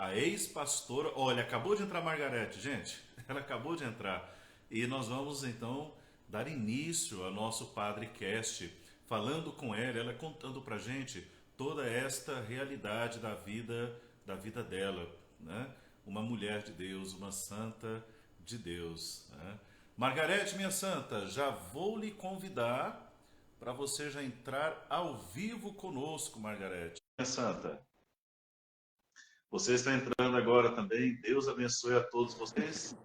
a ex-pastora. Olha, acabou de entrar a Margarete, gente. Ela acabou de entrar. E nós vamos então dar início ao nosso Padrecast, falando com ela contando pra gente toda esta realidade da vida dela, né? Uma mulher de Deus, uma santa de Deus, né? Margarete, minha santa, já vou lhe convidar para você já entrar ao vivo conosco, Margarete. Minha santa, você está entrando agora também. Deus abençoe a todos vocês.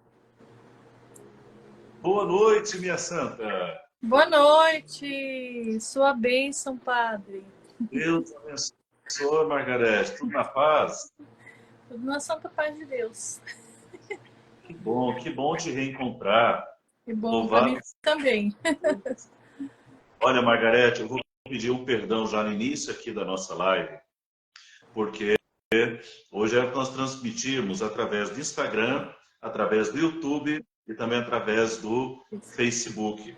Boa noite, minha santa. Boa noite, sua bênção, padre. Deus abençoe, Margarete. Tudo na paz? Tudo na santa paz de Deus. Que bom te reencontrar. E bom para mim Louvado. também. Olha, Margarete, eu vou pedir um perdão já no início aqui da nossa live, porque hoje é que nós transmitimos através do Instagram, através do YouTube e também através do Facebook.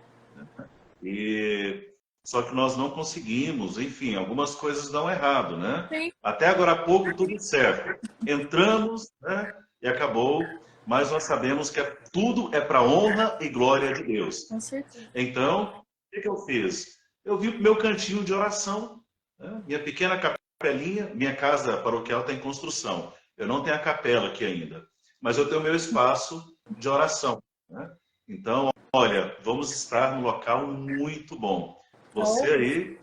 E só que nós não conseguimos, enfim, algumas coisas dão errado, né? Sim, Até agora há pouco tudo certo. Entramos, né? E acabou, mas nós sabemos que tudo é para honra e glória de Deus. com certeza. Então, o que eu fiz? Eu vim para o meu cantinho de oração, né? Minha pequena capelinha, minha casa paroquial está em construção. Eu não tenho a capela aqui ainda, mas eu tenho o meu espaço de oração, né? Então, olha, vamos estar num local muito bom. Você aí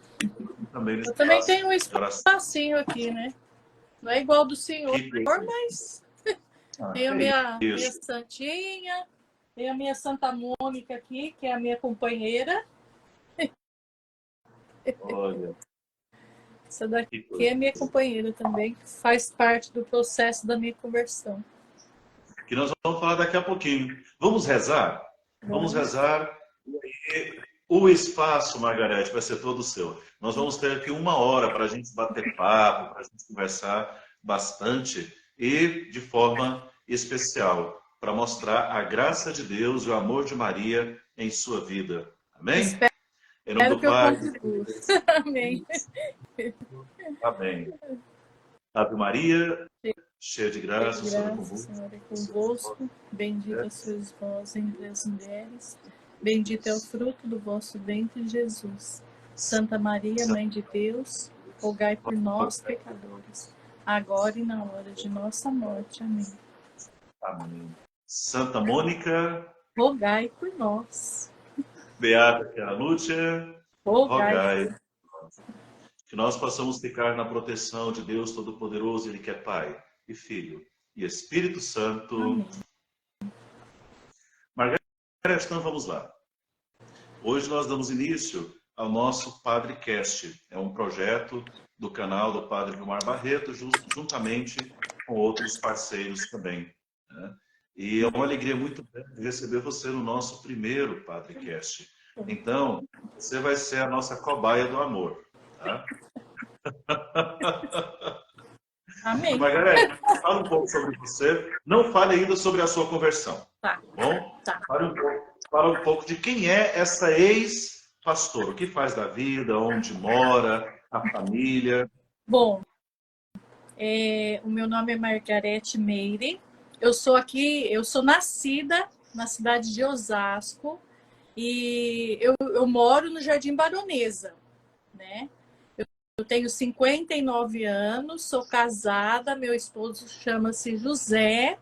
também no Eu também espaço tenho um de oração. espacinho aqui, né? Não é igual do senhor, Que mas ah, tenho a é minha isso. santinha, tenho a minha Santa Mônica aqui, que é a minha companheira. Olha, Essa que daqui coisa. é minha companheira também, que faz parte do processo da minha conversão. Que nós vamos falar daqui a pouquinho. Vamos rezar? Vamos Vamos. rezar. O espaço, Margarete, vai ser todo seu. Nós vamos ter aqui uma hora para a gente bater papo, para a gente conversar bastante e de forma especial, para mostrar a graça de Deus e o amor de Maria em sua vida. Amém? Em nome Espero do que eu Pai, contribua. Amém. amém. Ave Maria, cheia de graça, o Senhor é Graças, convosco. Senhor, é convosco. Bendita sois vós entre as mulheres. Bendito é o fruto do vosso ventre, Jesus. Santa Maria, Mãe de Deus, rogai por nós, pecadores, agora e na hora de nossa morte. Amém. Amém. Santa Mônica, Rogai por nós. Beata Chiara Lúcia, Rogai. rogai que nós possamos ficar na proteção de Deus Todo-Poderoso, Ele que é Pai e Filho e Espírito Santo. Amém. Margarida, então vamos lá. Hoje nós damos início ao nosso Padrecast. É um projeto do canal do Padre Vilmar Barreto, juntamente com outros parceiros também, né? E é uma alegria muito grande receber você no nosso primeiro Padrecast. Então, você vai ser a nossa cobaia do amor, tá? Amém. Margarete, fala um pouco sobre você. Não fale ainda sobre a sua conversão, Tá. bom? Tá. Fala um pouco de quem é essa ex-pastora, o que faz da vida, onde mora, a família. Bom, o meu nome é Margarete Meire. Eu sou nascida na cidade de Osasco e eu moro no Jardim Baronesa, né? Eu tenho 59 anos, sou casada, meu esposo chama-se José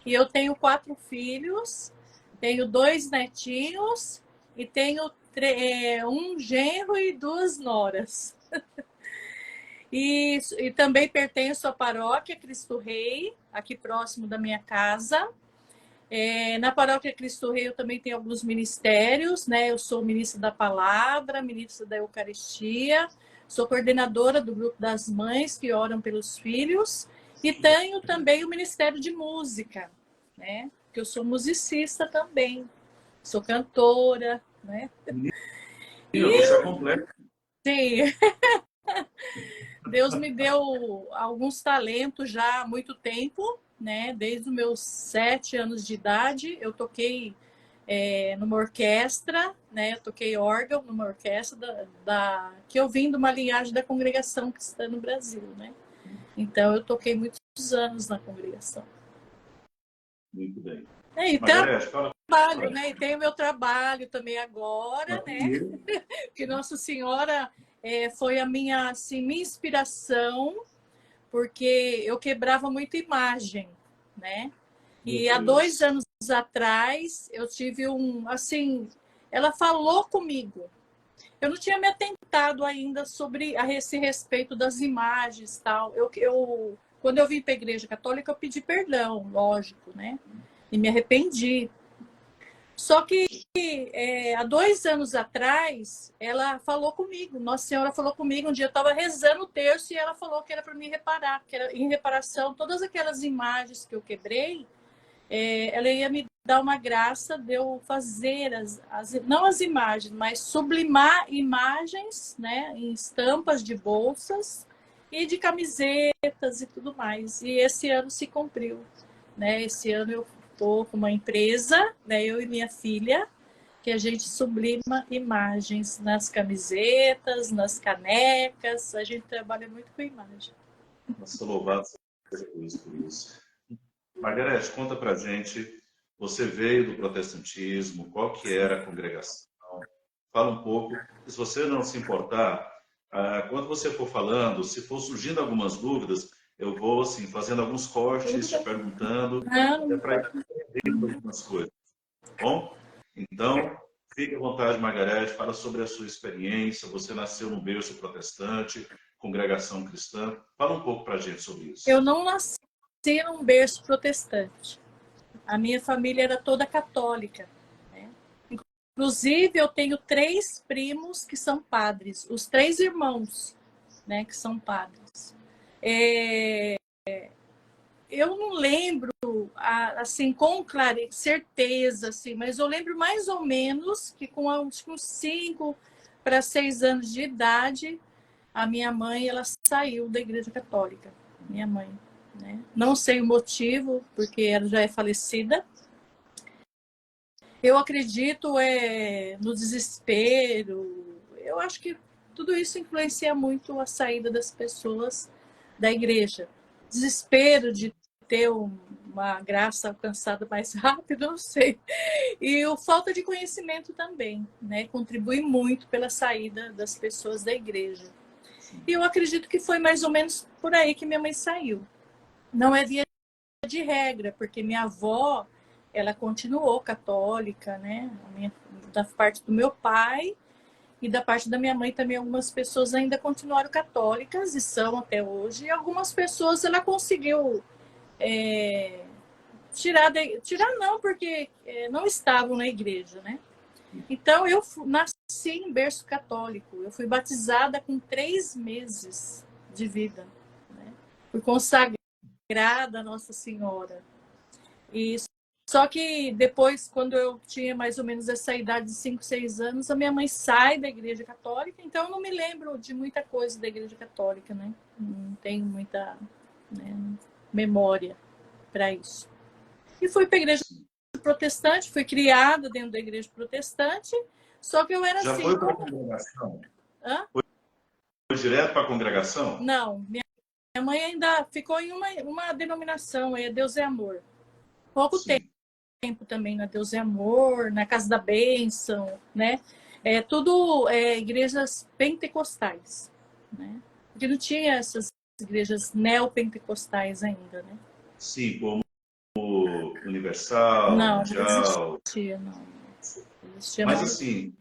e eu tenho 4 filhos, tenho 2 netinhos e tenho um genro e 2 noras. E também pertenço à paróquia Cristo Rei, aqui próximo da minha casa. Na paróquia Cristo Rei eu também tenho alguns ministérios, né? Eu sou ministra da Palavra, ministra da Eucaristia, sou coordenadora do grupo das mães que oram pelos filhos e tenho também o Ministério de Música, né? Que eu sou musicista também, sou cantora, né? Você é completa. Sim, Deus me deu alguns talentos já há muito tempo, né? Desde os meus 7 anos de idade, eu toquei numa orquestra, né? Eu toquei órgão numa orquestra que eu vim de uma linhagem da congregação cristã no Brasil, né? Então, eu toquei muitos anos na congregação. Muito bem. Então, Margarete, fala. trabalho, né? E tenho meu trabalho também agora, né? Que Nossa Senhora foi a minha, assim, minha inspiração, porque eu quebrava muita imagem, né? E há 2 anos atrás eu tive assim, ela falou comigo. Eu não tinha me atentado ainda sobre a esse respeito das imagens, tal. Quando eu vim para a Igreja Católica, eu pedi perdão, lógico, né? E me arrependi. Só que há 2 anos atrás, ela falou comigo, Nossa Senhora falou comigo, um dia eu estava rezando o terço e ela falou que era para me reparar, que era em reparação, todas aquelas imagens que eu quebrei, ela ia me dar uma graça de eu fazer, não as imagens, mas sublimar imagens, né, em estampas de bolsas e de camisetas e tudo mais. E esse ano se cumpriu, né? Esse ano eu estou com uma empresa, né, eu e minha filha, que a gente sublima imagens nas camisetas, nas canecas, a gente trabalha muito com imagem. Nossa, louvado seja Deus por isso. Margarete, conta pra gente, você veio do protestantismo, qual que era a congregação? Fala um pouco, se você não se importar, quando você for falando, se for surgindo algumas dúvidas, eu vou assim, fazendo alguns cortes, te perguntando, até para entender algumas coisas, tá bom? Então, fique à vontade, Margarete, fala sobre a sua experiência, você nasceu num berço protestante, congregação cristã, fala um pouco para a gente sobre isso. Eu não nasci num berço protestante. A minha família era toda católica, né? Inclusive, eu tenho 3 primos que são padres, os 3 irmãos, né, que são padres. Eu não lembro, assim, com certeza, assim, mas eu lembro mais ou menos que com uns 5 para 6 anos de idade, a minha mãe, ela saiu da Igreja Católica. Minha mãe, né? Não sei o motivo, porque ela já é falecida. Eu acredito no desespero. Eu acho que tudo isso influencia muito a saída das pessoas da igreja. Desespero de ter uma graça alcançada mais rápido, não sei. E a falta de conhecimento também, né? Contribui muito pela saída das pessoas da igreja. E eu acredito que foi mais ou menos por aí que minha mãe saiu. Não é via de regra, porque minha avó, ela continuou católica, né? Da parte do meu pai e da parte da minha mãe também, algumas pessoas ainda continuaram católicas e são até hoje. E algumas pessoas ela conseguiu tirar não, porque não estavam na igreja, né? Então, eu nasci em berço católico. Eu fui batizada com 3 meses de vida, né? Fui consagrada a Nossa Senhora. E só que depois, quando eu tinha mais ou menos essa idade de 5, 6 anos, a minha mãe sai da Igreja Católica, então eu não me lembro de muita coisa da Igreja Católica, né? Não tenho muita, né, memória para isso. E fui para a Igreja Protestante, fui criada dentro da Igreja Protestante, só que eu era Já assim. foi para a congregação? Hã? Foi direto para a congregação? Não, minha mãe ainda ficou em uma denominação, Deus é Amor. Pouco Sim. tempo também na Deus é Amor, na Casa da Bênção, né? Tudo igrejas pentecostais, né? Porque não tinha essas igrejas neopentecostais ainda, né? Sim, como Universal, Não, não Mundial. existia, não. Não existia, Mas não. assim,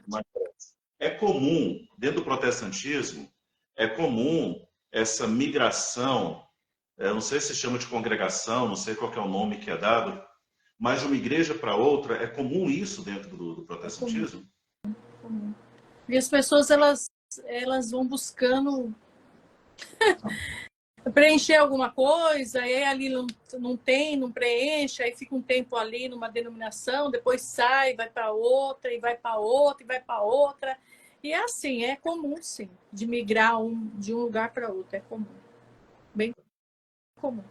é comum, dentro do protestantismo, é comum essa migração, eu não sei se chama de congregação, não sei qual é o nome que é dado, mas de uma igreja para outra, é comum isso dentro do protestantismo? Comum. E as pessoas, elas vão buscando preencher alguma coisa, aí ali não tem, não preenche, aí fica um tempo ali numa denominação, depois sai, vai para outra, e vai para outra, e vai para outra. E é assim, é comum, sim, de migrar de um lugar para outro, é comum. Bem comum.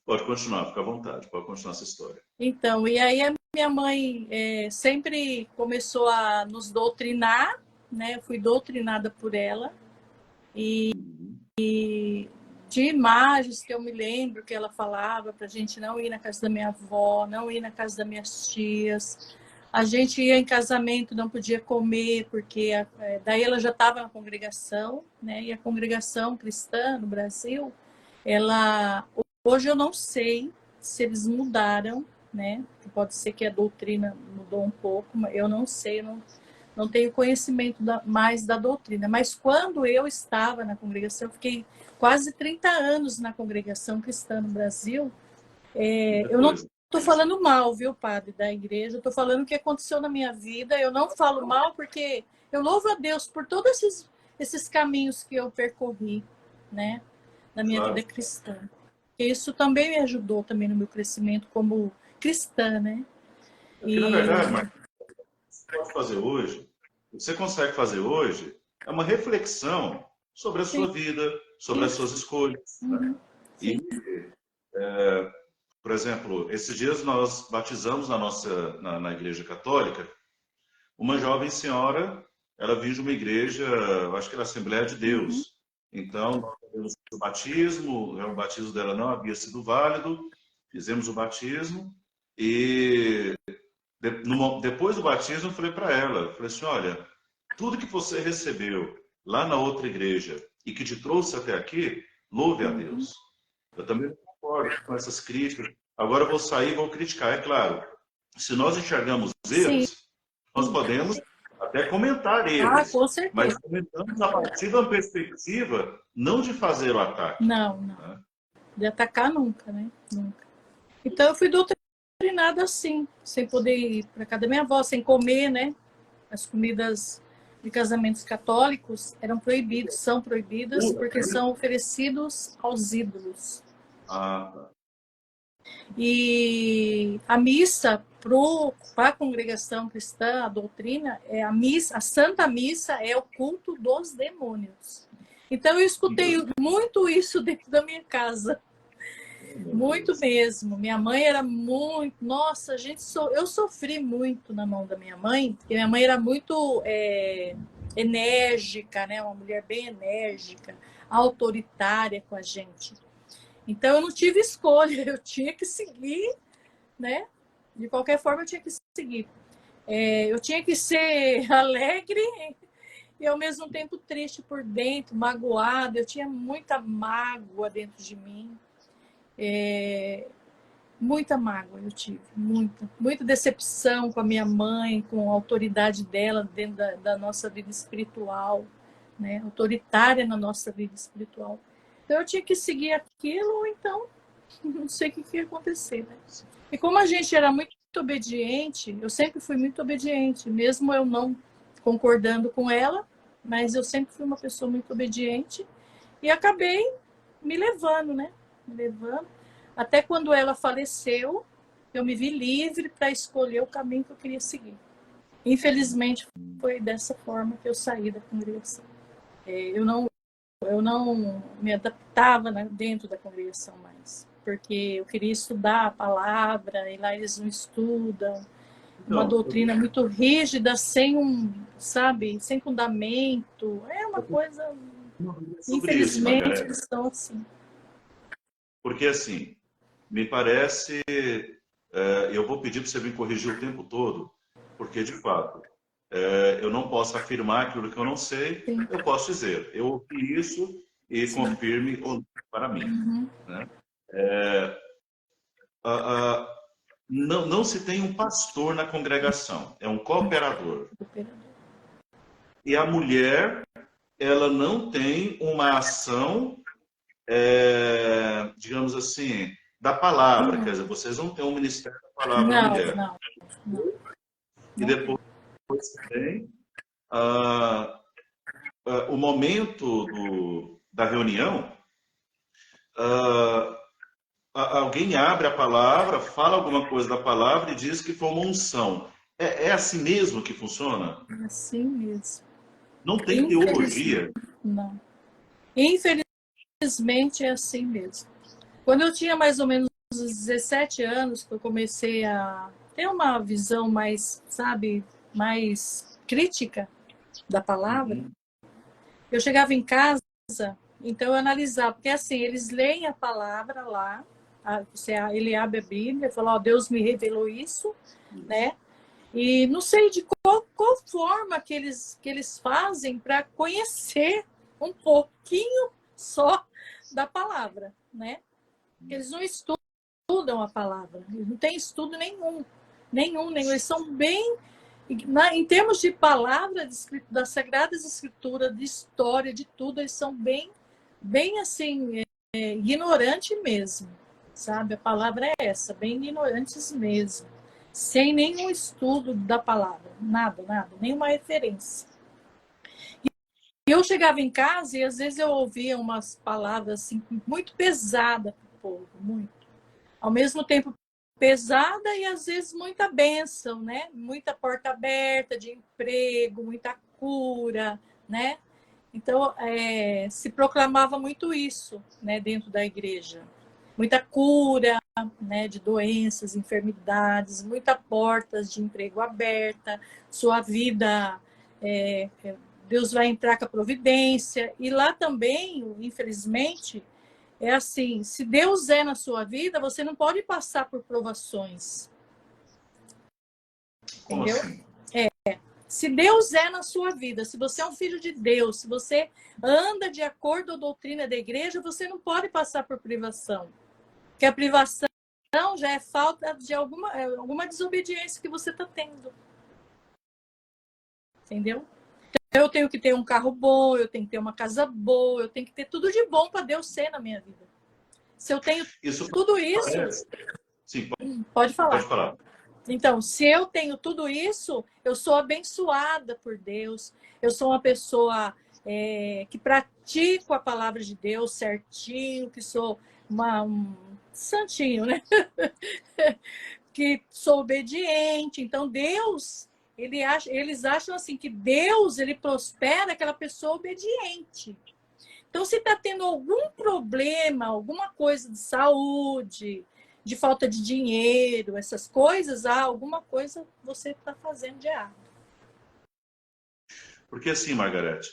Pode continuar, fica à vontade, pode continuar essa história. Então, e aí a minha mãe sempre começou a nos doutrinar, né? Eu fui doutrinada por ela. E de imagens que eu me lembro que ela falava para a gente não ir na casa da minha avó, não ir na casa das minhas tias. A gente ia em casamento, não podia comer, porque daí ela já estava na congregação, né? E a congregação cristã no Brasil, ela hoje eu não sei se eles mudaram, né? Pode ser que a doutrina mudou um pouco, mas eu não sei, eu não tenho conhecimento mais da doutrina. Mas quando eu estava na congregação, eu fiquei quase 30 anos na congregação cristã no Brasil. Eu não estou falando mal, viu, padre, da igreja. Eu estou falando o que aconteceu na minha vida. Eu não falo mal porque eu louvo a Deus por todos esses caminhos que eu percorri, né, na minha vida cristã. E isso também me ajudou também no meu crescimento como cristã, né? Porque, na verdade, Marcos, pode fazer hoje, o que você consegue fazer hoje é uma reflexão sobre a sua vida, sobre as suas escolhas. Né? E, por exemplo, esses dias nós batizamos na Igreja Católica uma jovem senhora, ela vinha de uma igreja, eu acho que era Assembleia de Deus. Então, nós fizemos o batismo, o batismo dela não havia sido válido, fizemos o batismo e depois do batismo, eu falei para ela, falei assim, olha, tudo que você recebeu lá na outra igreja e que te trouxe até aqui, louve a Deus. Eu também não concordo com essas críticas. Agora eu vou sair e vou criticar. É claro, se nós enxergamos erros, Sim. nós podemos até comentar Ah, eles, com certeza. mas comentamos a partir da perspectiva não de fazer o ataque. Não. Né? De atacar nunca, né? Nunca. Então eu fui doutrinada assim, sem poder ir para casa da minha avó, sem comer, né? As comidas de casamentos católicos eram proibidas, são proibidas, porque são oferecidos aos ídolos. E a missa para a congregação cristã, a doutrina, a Santa Missa é o culto dos demônios. Então eu escutei muito isso dentro da minha casa. Muito mesmo. Minha mãe era muito. Nossa, eu sofri muito na mão da minha mãe, porque minha mãe era muito enérgica, né? Uma mulher bem enérgica, autoritária com a gente. Então eu não tive escolha, eu tinha que seguir, né? De qualquer forma, eu tinha que seguir. Eu tinha que ser alegre e ao mesmo tempo triste por dentro, magoada. Eu tinha muita mágoa dentro de mim. Muita mágoa eu tive, muita decepção com a minha mãe, com a autoridade dela dentro da nossa vida espiritual, né? Autoritária na nossa vida espiritual. Então eu tinha que seguir aquilo, ou então não sei o que ia acontecer, né? E como a gente era muito obediente, eu sempre fui muito obediente, mesmo eu não concordando com ela, mas eu sempre fui uma pessoa muito obediente e acabei me levando, né? Me levando. Até quando ela faleceu, eu me vi livre para escolher o caminho que eu queria seguir. Infelizmente, foi dessa forma que eu saí da congregação. Eu não me adaptava dentro da congregação mais, porque eu queria estudar a palavra, e lá eles não estudam. Uma doutrina muito rígida, sem fundamento. É uma coisa... Infelizmente, eles estão assim. Porque, assim, me parece... eu vou pedir para você me corrigir o tempo todo, porque, de fato, eu não posso afirmar aquilo que eu não sei. Sim. Eu posso dizer, eu ouvi isso e sim, confirme ou não para mim. Uhum. Né? Não se tem um pastor na congregação, é um cooperador. E a mulher, ela não tem uma ação, digamos assim, da palavra. Quer dizer, vocês não têm um ministério da palavra da mulher. Não. E depois tem o momento da reunião, alguém abre a palavra, fala alguma coisa da palavra e diz que foi uma unção. É assim mesmo que funciona? É assim mesmo. Não tem teologia? Não. Infelizmente é assim mesmo. Quando eu tinha mais ou menos uns 17 anos, que eu comecei a ter uma visão mais, sabe, mais crítica da palavra, eu chegava em casa Então eu analisava, porque assim, eles leem a palavra lá, ele abre a Bíblia e fala, ó, Deus me revelou isso, né? E não sei de qual forma que eles fazem para conhecer um pouquinho só da palavra, né? Porque eles não estudam a palavra, eles não têm estudo nenhum. Eles são bem, em termos de palavra, das Sagradas Escrituras, de história, de tudo, eles são bem assim, ignorante mesmo, sabe? A palavra é essa, bem ignorantes mesmo, sem nenhum estudo da palavra, nada, nenhuma referência. E eu chegava em casa e às vezes eu ouvia umas palavras assim, muito pesadas para o povo, muito. Ao mesmo tempo pesada e às vezes muita bênção, né? Muita porta aberta de emprego, muita cura, né? Então, se proclamava muito isso, né, dentro da igreja. Muita cura, né, de doenças, enfermidades, muitas portas de emprego aberta, sua vida, Deus vai entrar com a providência. E lá também, infelizmente, é assim, se Deus é na sua vida, você não pode passar por provações. Como Entendeu? assim? Se Deus é na sua vida, se você é um filho de Deus, se você anda de acordo com a doutrina da igreja, você não pode passar por privação. Porque a privação já é falta de alguma desobediência que você está tendo. Entendeu? Então, eu tenho que ter um carro bom, eu tenho que ter uma casa boa, eu tenho que ter tudo de bom para Deus ser na minha vida. Se eu tenho tudo isso... Sim, pode falar. pode falar. Então, se eu tenho tudo isso, eu sou abençoada por Deus. Eu sou uma pessoa que pratico a palavra de Deus certinho, que sou um santinho, né? Que sou obediente. Então, Deus, eles acham assim que Deus, ele prospera aquela pessoa obediente. Então, se está tendo algum problema, alguma coisa de saúde, de falta de dinheiro, essas coisas, alguma coisa você está fazendo de errado. Porque assim, Margarete,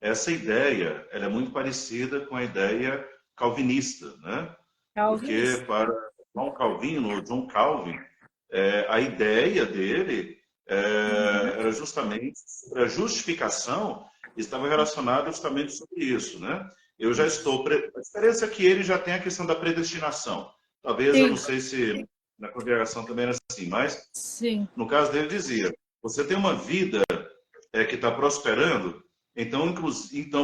essa ideia ela é muito parecida com a ideia calvinista, né? Calvinista. Porque para João Calvino, ou John Calvin, a ideia dele era justamente sobre a justificação, estava relacionada justamente sobre isso, né? Eu já estou... A diferença é que ele já tem a questão da predestinação. Talvez, Sim. eu não sei se na congregação também era assim, mas Sim. no caso dele dizia, você tem uma vida que está prosperando, então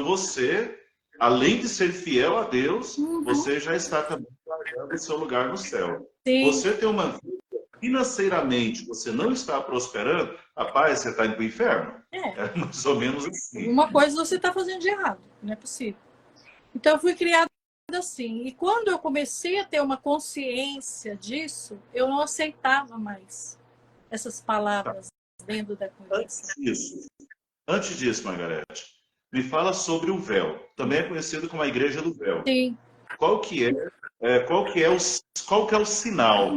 você, além de ser fiel a Deus, você já está também guardando o seu lugar no céu. Sim. Você tem uma vida, financeiramente, você não está prosperando, rapaz, você está indo para o inferno. É mais ou menos assim. Uma coisa você está fazendo de errado, não é possível. Então, eu fui criada assim. E quando eu comecei a ter uma consciência disso, eu não aceitava mais essas palavras dentro da congregação. Antes disso, Margarete, me fala sobre o véu. Também é conhecido como a Igreja do Véu. Sim. Qual que é o sinal,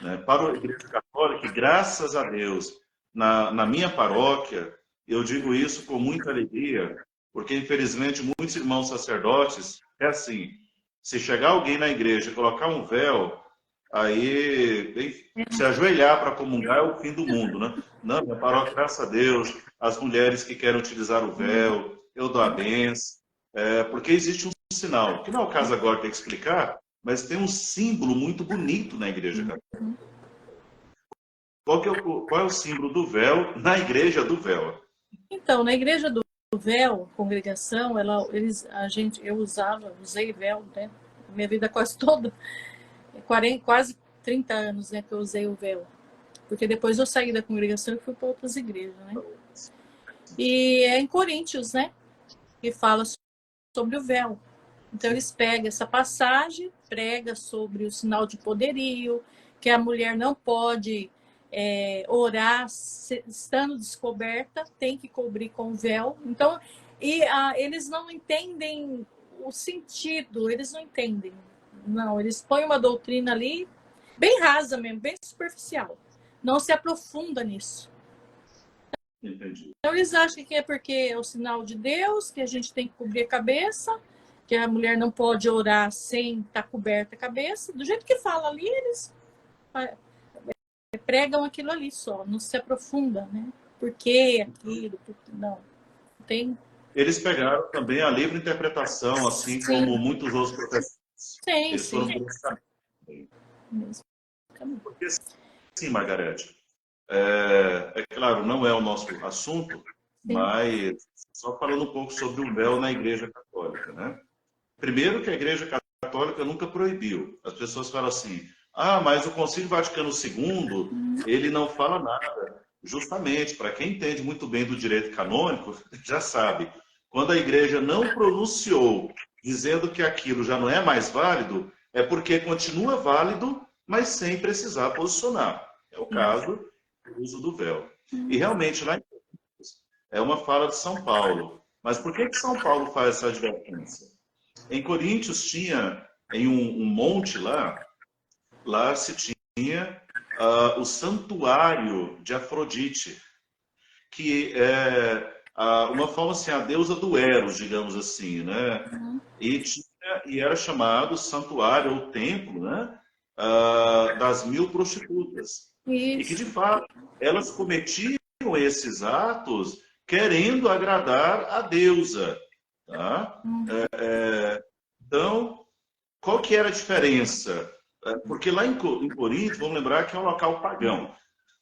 né, para a Igreja Católica? E graças a Deus, na minha paróquia, eu digo isso com muita alegria, porque infelizmente muitos irmãos sacerdotes é assim: se chegar alguém na igreja e colocar um véu, aí se ajoelhar para comungar é o fim do mundo, né? Não, minha paróquia, graças a Deus, as mulheres que querem utilizar o véu, eu dou a benção, porque existe um sinal, que não é o caso agora ter que explicar, mas tem um símbolo muito bonito na igreja católica. Qual é o símbolo do véu na igreja do véu? Então, na igreja do véu, congregação, eu usei véu, né? Minha vida quase toda, quase 30 anos, né, que eu usei o véu. Porque depois eu saí da congregação e fui para outras igrejas, né? E é em Coríntios, né? Que fala sobre o véu. Então, eles pegam essa passagem, prega sobre o sinal de poderio, que a mulher não pode orar estando descoberta, tem que cobrir com o véu. Então, eles não entendem o sentido, eles não entendem. Não, eles põem uma doutrina ali, bem rasa mesmo, bem superficial. Não se aprofunda nisso. Entendi. Então, eles acham que é porque é o sinal de Deus, que a gente tem que cobrir a cabeça, que a mulher não pode orar sem estar coberta a cabeça. Do jeito que fala ali, eles pregam aquilo ali só, não se aprofunda, né? Por que aquilo? Não. Tem. Eles pegaram também a livre interpretação, assim Sim. como muitos outros protestantes. Sim, Eles foram por esse caminho. Porque, sim, Margarete, é claro, não é o nosso assunto, sim, mas só falando um pouco sobre o véu na Igreja Católica, né? Primeiro que a Igreja Católica nunca proibiu. As pessoas falam assim, mas o Concílio Vaticano II, ele não fala nada. Justamente, para quem entende muito bem do direito canônico, já sabe, quando a Igreja não pronunciou dizendo que aquilo já não é mais válido, é porque continua válido, mas sem precisar posicionar. É o caso do uso do véu. E realmente, lá em Coríntios, é uma fala de São Paulo. Mas por que São Paulo faz essa advertência? Em Coríntios tinha, em um monte lá se tinha o santuário de Afrodite, que é uma forma assim, a deusa do Eros, digamos assim, né? E era chamado santuário ou templo, né? Das 1000 prostitutas. Isso. E que, de fato, elas cometiam esses atos querendo agradar a deusa, tá? Então, qual que era a diferença? Porque lá em Corinto, vamos lembrar que é um local pagão,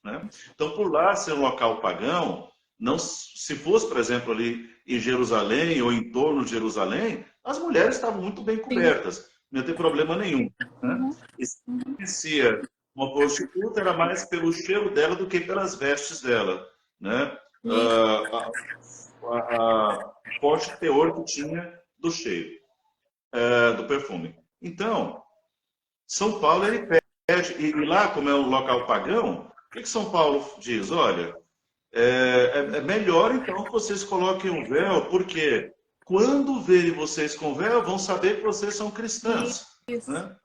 né? Então, por lá ser um local pagão, não, se fosse, por exemplo, ali em Jerusalém ou em torno de Jerusalém, as mulheres estavam muito bem cobertas, não ia ter problema nenhum, né? E se conhecia uma prostituta, era mais pelo cheiro dela do que pelas vestes dela, né? O forte teor que tinha do cheiro, do perfume. Então, São Paulo, ele pede, e lá, como é um local pagão, o que São Paulo diz? Olha, é melhor então que vocês coloquem um véu, porque quando verem vocês com véu, vão saber que vocês são cristãs. Né?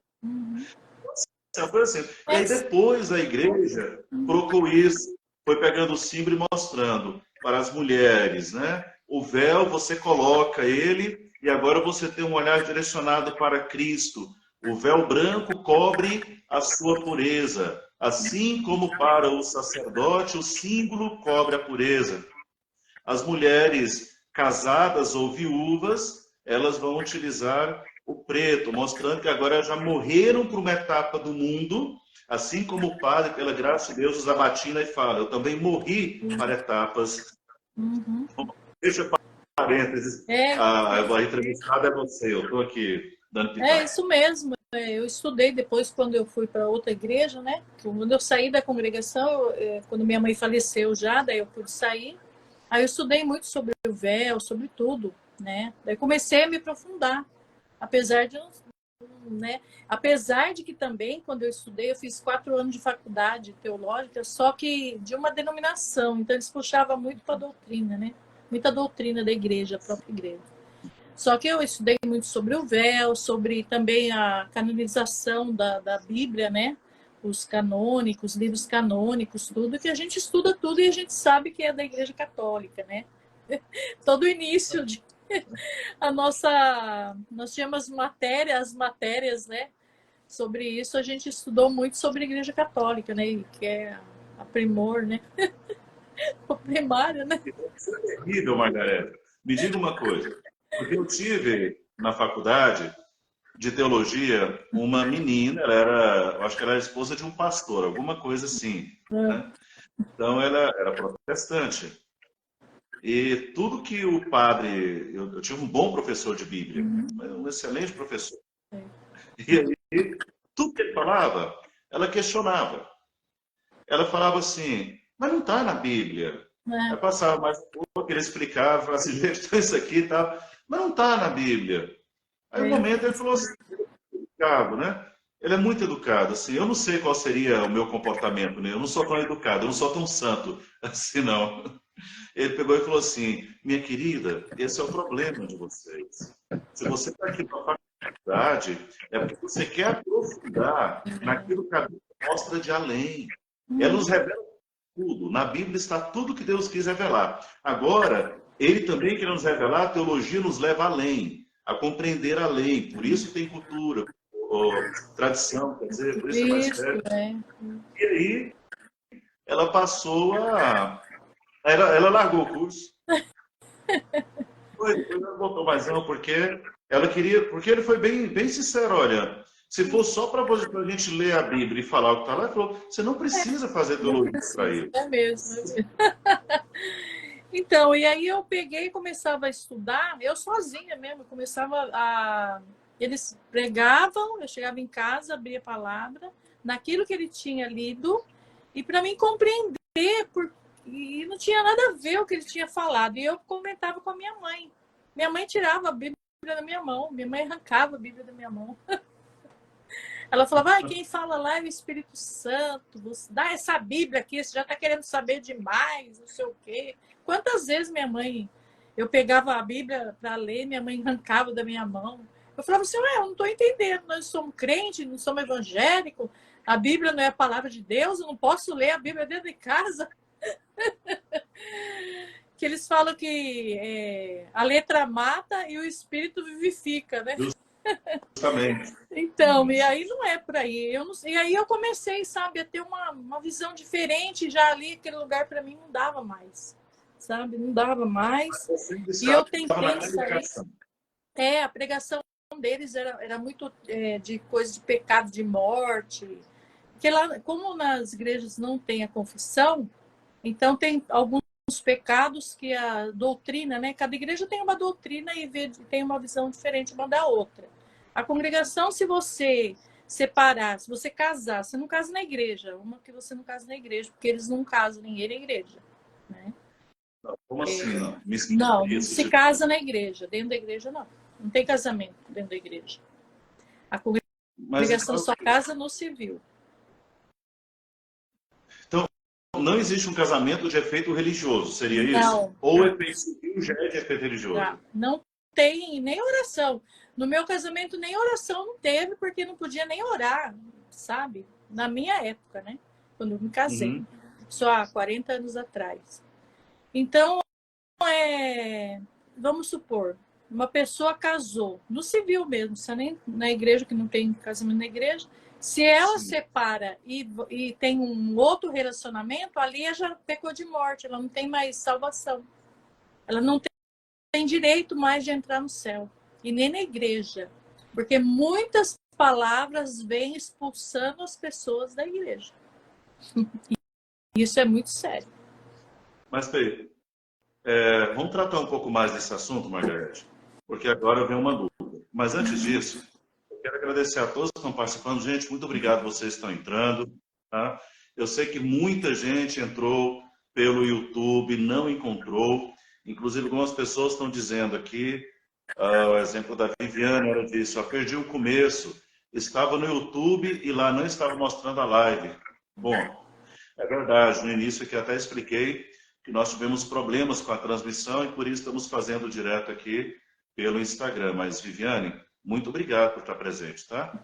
Assim. E aí depois a igreja trocou isso, foi pegando o símbolo e mostrando para as mulheres, né? O véu, você coloca ele, e agora você tem um olhar direcionado para Cristo. O véu branco cobre a sua pureza, assim como para o sacerdote o símbolo cobre a pureza. As mulheres casadas ou viúvas, elas vão utilizar o preto, mostrando que agora já morreram para uma etapa do mundo, assim como o padre, pela graça de Deus, usa a batina e fala, eu também morri para etapas. Deixa parênteses, a entrevistada é você, eu estou aqui. É isso mesmo. Eu estudei depois, quando eu fui para outra igreja, né? Quando eu saí da congregação, quando minha mãe faleceu já, daí eu pude sair. Aí eu estudei muito sobre o véu, sobre tudo, né? Daí comecei a me aprofundar, apesar de né? Apesar de que também, quando eu estudei, eu fiz 4 anos de faculdade teológica, só que de uma denominação. Então eles puxavam muito para a doutrina, né? Muita doutrina da igreja, a própria igreja. Só que eu estudei muito sobre o véu, sobre também a canonização da Bíblia, né? Os canônicos, livros canônicos, tudo, que a gente estuda tudo e a gente sabe que é da Igreja Católica, né? Todo o início de nós tínhamos as matérias, né? Sobre isso, a gente estudou muito sobre a Igreja Católica, né? Que é a primor, né? O primário, né? Isso é terrível, Margareta. Me diga uma coisa. Porque eu tive na faculdade de teologia uma menina, eu acho que ela era esposa de um pastor, alguma coisa assim. Né? Então ela era protestante. E tudo que o padre. Eu tive um bom professor de Bíblia, um excelente professor. E aí, tudo que ele falava, ela questionava. Ela falava assim, mas não está na Bíblia. Aí passava mais um pouco, ele explicava, falava assim, gente, isso aqui e tal. Mas não está na Bíblia. Aí, um momento, ele falou assim, educado, né? Ele é muito educado, assim. Eu não sei qual seria o meu comportamento, né? Eu não sou tão educado, eu não sou tão santo, assim, não. Ele pegou e falou assim, minha querida, esse é o problema de vocês. Se você está aqui para a faculdade, é porque você quer aprofundar naquilo que a Bíblia mostra de além. Ela nos revela tudo. Na Bíblia está tudo que Deus quis revelar. Agora, ele também quer nos revelar, a teologia nos leva além. a compreender a lei. Por isso tem cultura, ou tradição, quer dizer, por isso é mais Isso, sério. é. E aí ela passou a... Ela largou o curso. Depois ela voltou mais não, porque ela queria... Porque ele foi bem sincero, olha, se for só para a gente ler a Bíblia e falar o que está lá, ele falou, você não precisa fazer Não teologia para precisa, isso. é mesmo. É mesmo. Então, e aí eu peguei e começava a estudar, eu sozinha mesmo, começava a... Eles pregavam, eu chegava em casa, abria a palavra, naquilo que ele tinha lido, e para mim compreender, e não tinha nada a ver o que ele tinha falado. E eu comentava com a minha mãe. Minha mãe tirava a Bíblia da minha mão, minha mãe arrancava a Bíblia da minha mão. Ela falava, ah, quem fala lá é o Espírito Santo, você dá essa Bíblia aqui, você já está querendo saber demais, não sei o quê. Quantas vezes minha mãe, eu pegava a Bíblia para ler, minha mãe arrancava da minha mão. Eu falava assim, ué, eu não estou entendendo, nós somos crentes, não somos evangélicos, a Bíblia não é a palavra de Deus, eu não posso ler a Bíblia dentro de casa. Que eles falam que a letra mata e o Espírito vivifica, né? Justamente. Então, e aí não é por aí. E aí eu comecei, sabe, a ter uma visão diferente. Já ali, aquele lugar para mim não dava mais, sabe? Não dava mais. E eu tentei sair. A pregação deles era muito de coisa de pecado, de morte. Porque lá, como nas igrejas não tem a confissão, então tem alguns pecados que a doutrina, né? Cada igreja tem uma doutrina e tem uma visão diferente uma da outra. A congregação, se você separar, se você casar, você não casa na igreja. Uma que você não casa na igreja, porque eles não casam ninguém na igreja. Né? Não, como assim? Não, não se casa na igreja. Dentro da igreja, não. Não tem casamento dentro da igreja. A congregação só casa no civil. Então, não existe um casamento de efeito religioso, seria isso? Não. Ou efeito civil já é de efeito religioso? Não tem nem oração. No meu casamento, nem oração não teve, porque não podia nem orar, sabe? Na minha época, né? Quando eu me casei. Só há 40 anos atrás. Então, vamos supor, uma pessoa casou, no civil mesmo, se nem na igreja, que não tem casamento na igreja, se ela separa e tem um outro relacionamento, ali ela já pecou de morte, ela não tem mais salvação. Ela não tem direito mais de entrar no céu. E nem na igreja. Porque muitas palavras vêm expulsando as pessoas da igreja. Isso é muito sério. Mas, Pedro, vamos tratar um pouco mais desse assunto, Margarete, porque agora vem uma dúvida. Mas antes disso, eu quero agradecer a todos que estão participando. Gente, muito obrigado, vocês estão entrando. Tá? Eu sei que muita gente entrou pelo YouTube, não encontrou. Inclusive, algumas pessoas estão dizendo aqui, o exemplo da Viviane, ela disse, eu perdi o começo, estava no YouTube e lá não estava mostrando a live. Bom, é verdade, no início aqui até expliquei que nós tivemos problemas com a transmissão e por isso estamos fazendo direto aqui pelo Instagram. Mas, Viviane, muito obrigado por estar presente, tá?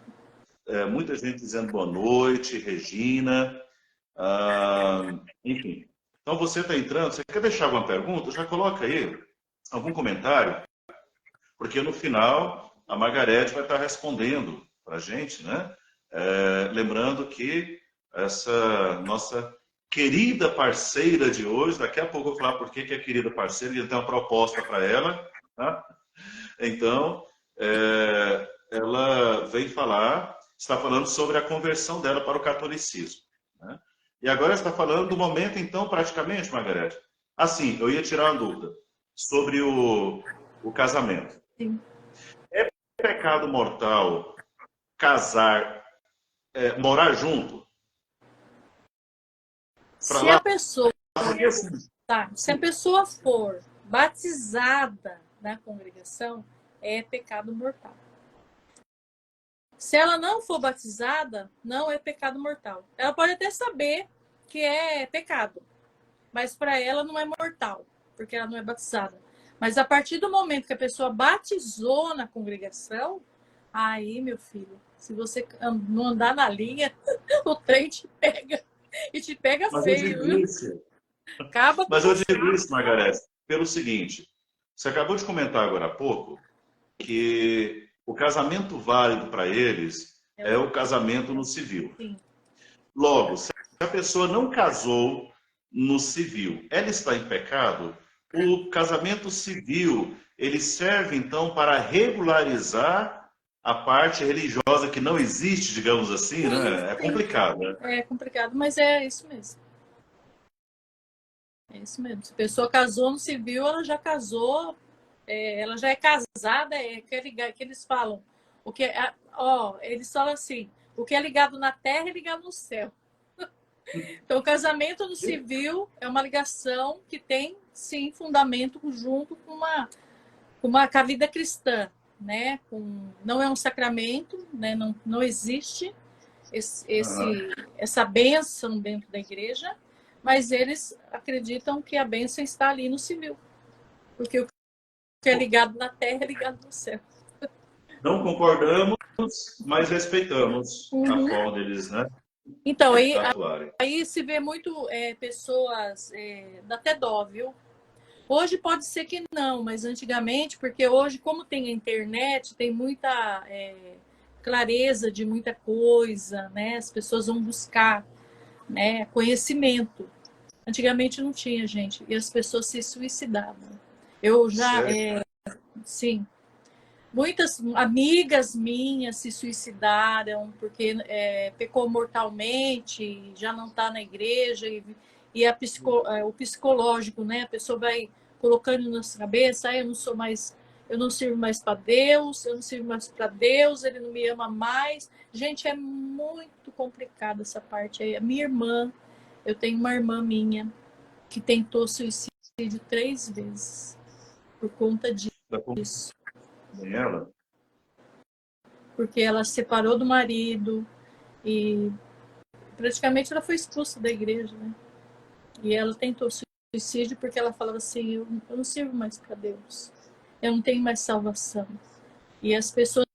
Muita gente dizendo boa noite, Regina, enfim. Então, você está entrando, você quer deixar alguma pergunta? Já coloca aí algum comentário, porque no final a Margarete vai estar respondendo para a gente, né? Lembrando que essa nossa querida parceira de hoje, daqui a pouco eu vou falar por que é querida parceira, e tem uma proposta para ela, tá? Então, ela vem falar, está falando sobre a conversão dela para o catolicismo, né? E agora está falando do momento, então, praticamente, Margarete. Assim, eu ia tirar uma dúvida sobre o casamento. Sim. É pecado mortal casar, morar junto? Se a pessoa for batizada na congregação, é pecado mortal. Se ela não for batizada, não é pecado mortal. Ela pode até saber que é pecado, mas para ela não é mortal, porque ela não é batizada. Mas a partir do momento que a pessoa batizou na congregação, aí, meu filho, se você não andar na linha, o trem te pega. E te pega feio. Mas eu digo isso, Margarete, pelo seguinte. Você acabou de comentar agora há pouco que o casamento válido para eles é o casamento no civil. Sim. Logo, se a pessoa não casou no civil, ela está em pecado? O casamento civil, ele serve então para regularizar a parte religiosa que não existe, digamos assim, né? É Sim, complicado, né? é complicado, mas é isso mesmo. É isso mesmo. Se a pessoa casou no civil, ela já casou, ela já é casada, que eles falam. O que eles falam assim, o que é ligado na terra é ligado no céu. Então, o casamento no civil é uma ligação que tem, sim, fundamento junto com a vida cristã, né? Não é um sacramento, né? Não existe essa bênção dentro da igreja, mas eles acreditam que a bênção está ali no civil, porque o que é ligado na terra é ligado no céu. Não concordamos, mas respeitamos a Uhum. forma deles, né, Então, atuarem. aí se vê muito pessoas, dá até dó, viu? Hoje pode ser que não, mas antigamente, porque hoje, como tem a internet, tem muita clareza de muita coisa, né? As pessoas vão buscar, né, conhecimento. Antigamente não tinha, gente, e as pessoas se suicidavam. Eu já, Sério? sim, muitas amigas minhas se suicidaram porque pecou mortalmente, já não está na igreja, e o psicológico, né? A pessoa vai colocando na sua cabeça, eu não sirvo mais para Deus, eu não sirvo mais para Deus, ele não me ama mais. Gente, é muito complicado essa parte aí. A minha irmã, eu tenho uma irmã minha que tentou suicídio 3 vezes por conta disso. Ela? Porque ela se separou do marido e praticamente ela foi expulsa da igreja, né? E ela tentou suicídio porque ela falava assim, eu não sirvo mais para Deus, eu não tenho mais salvação. E as pessoas,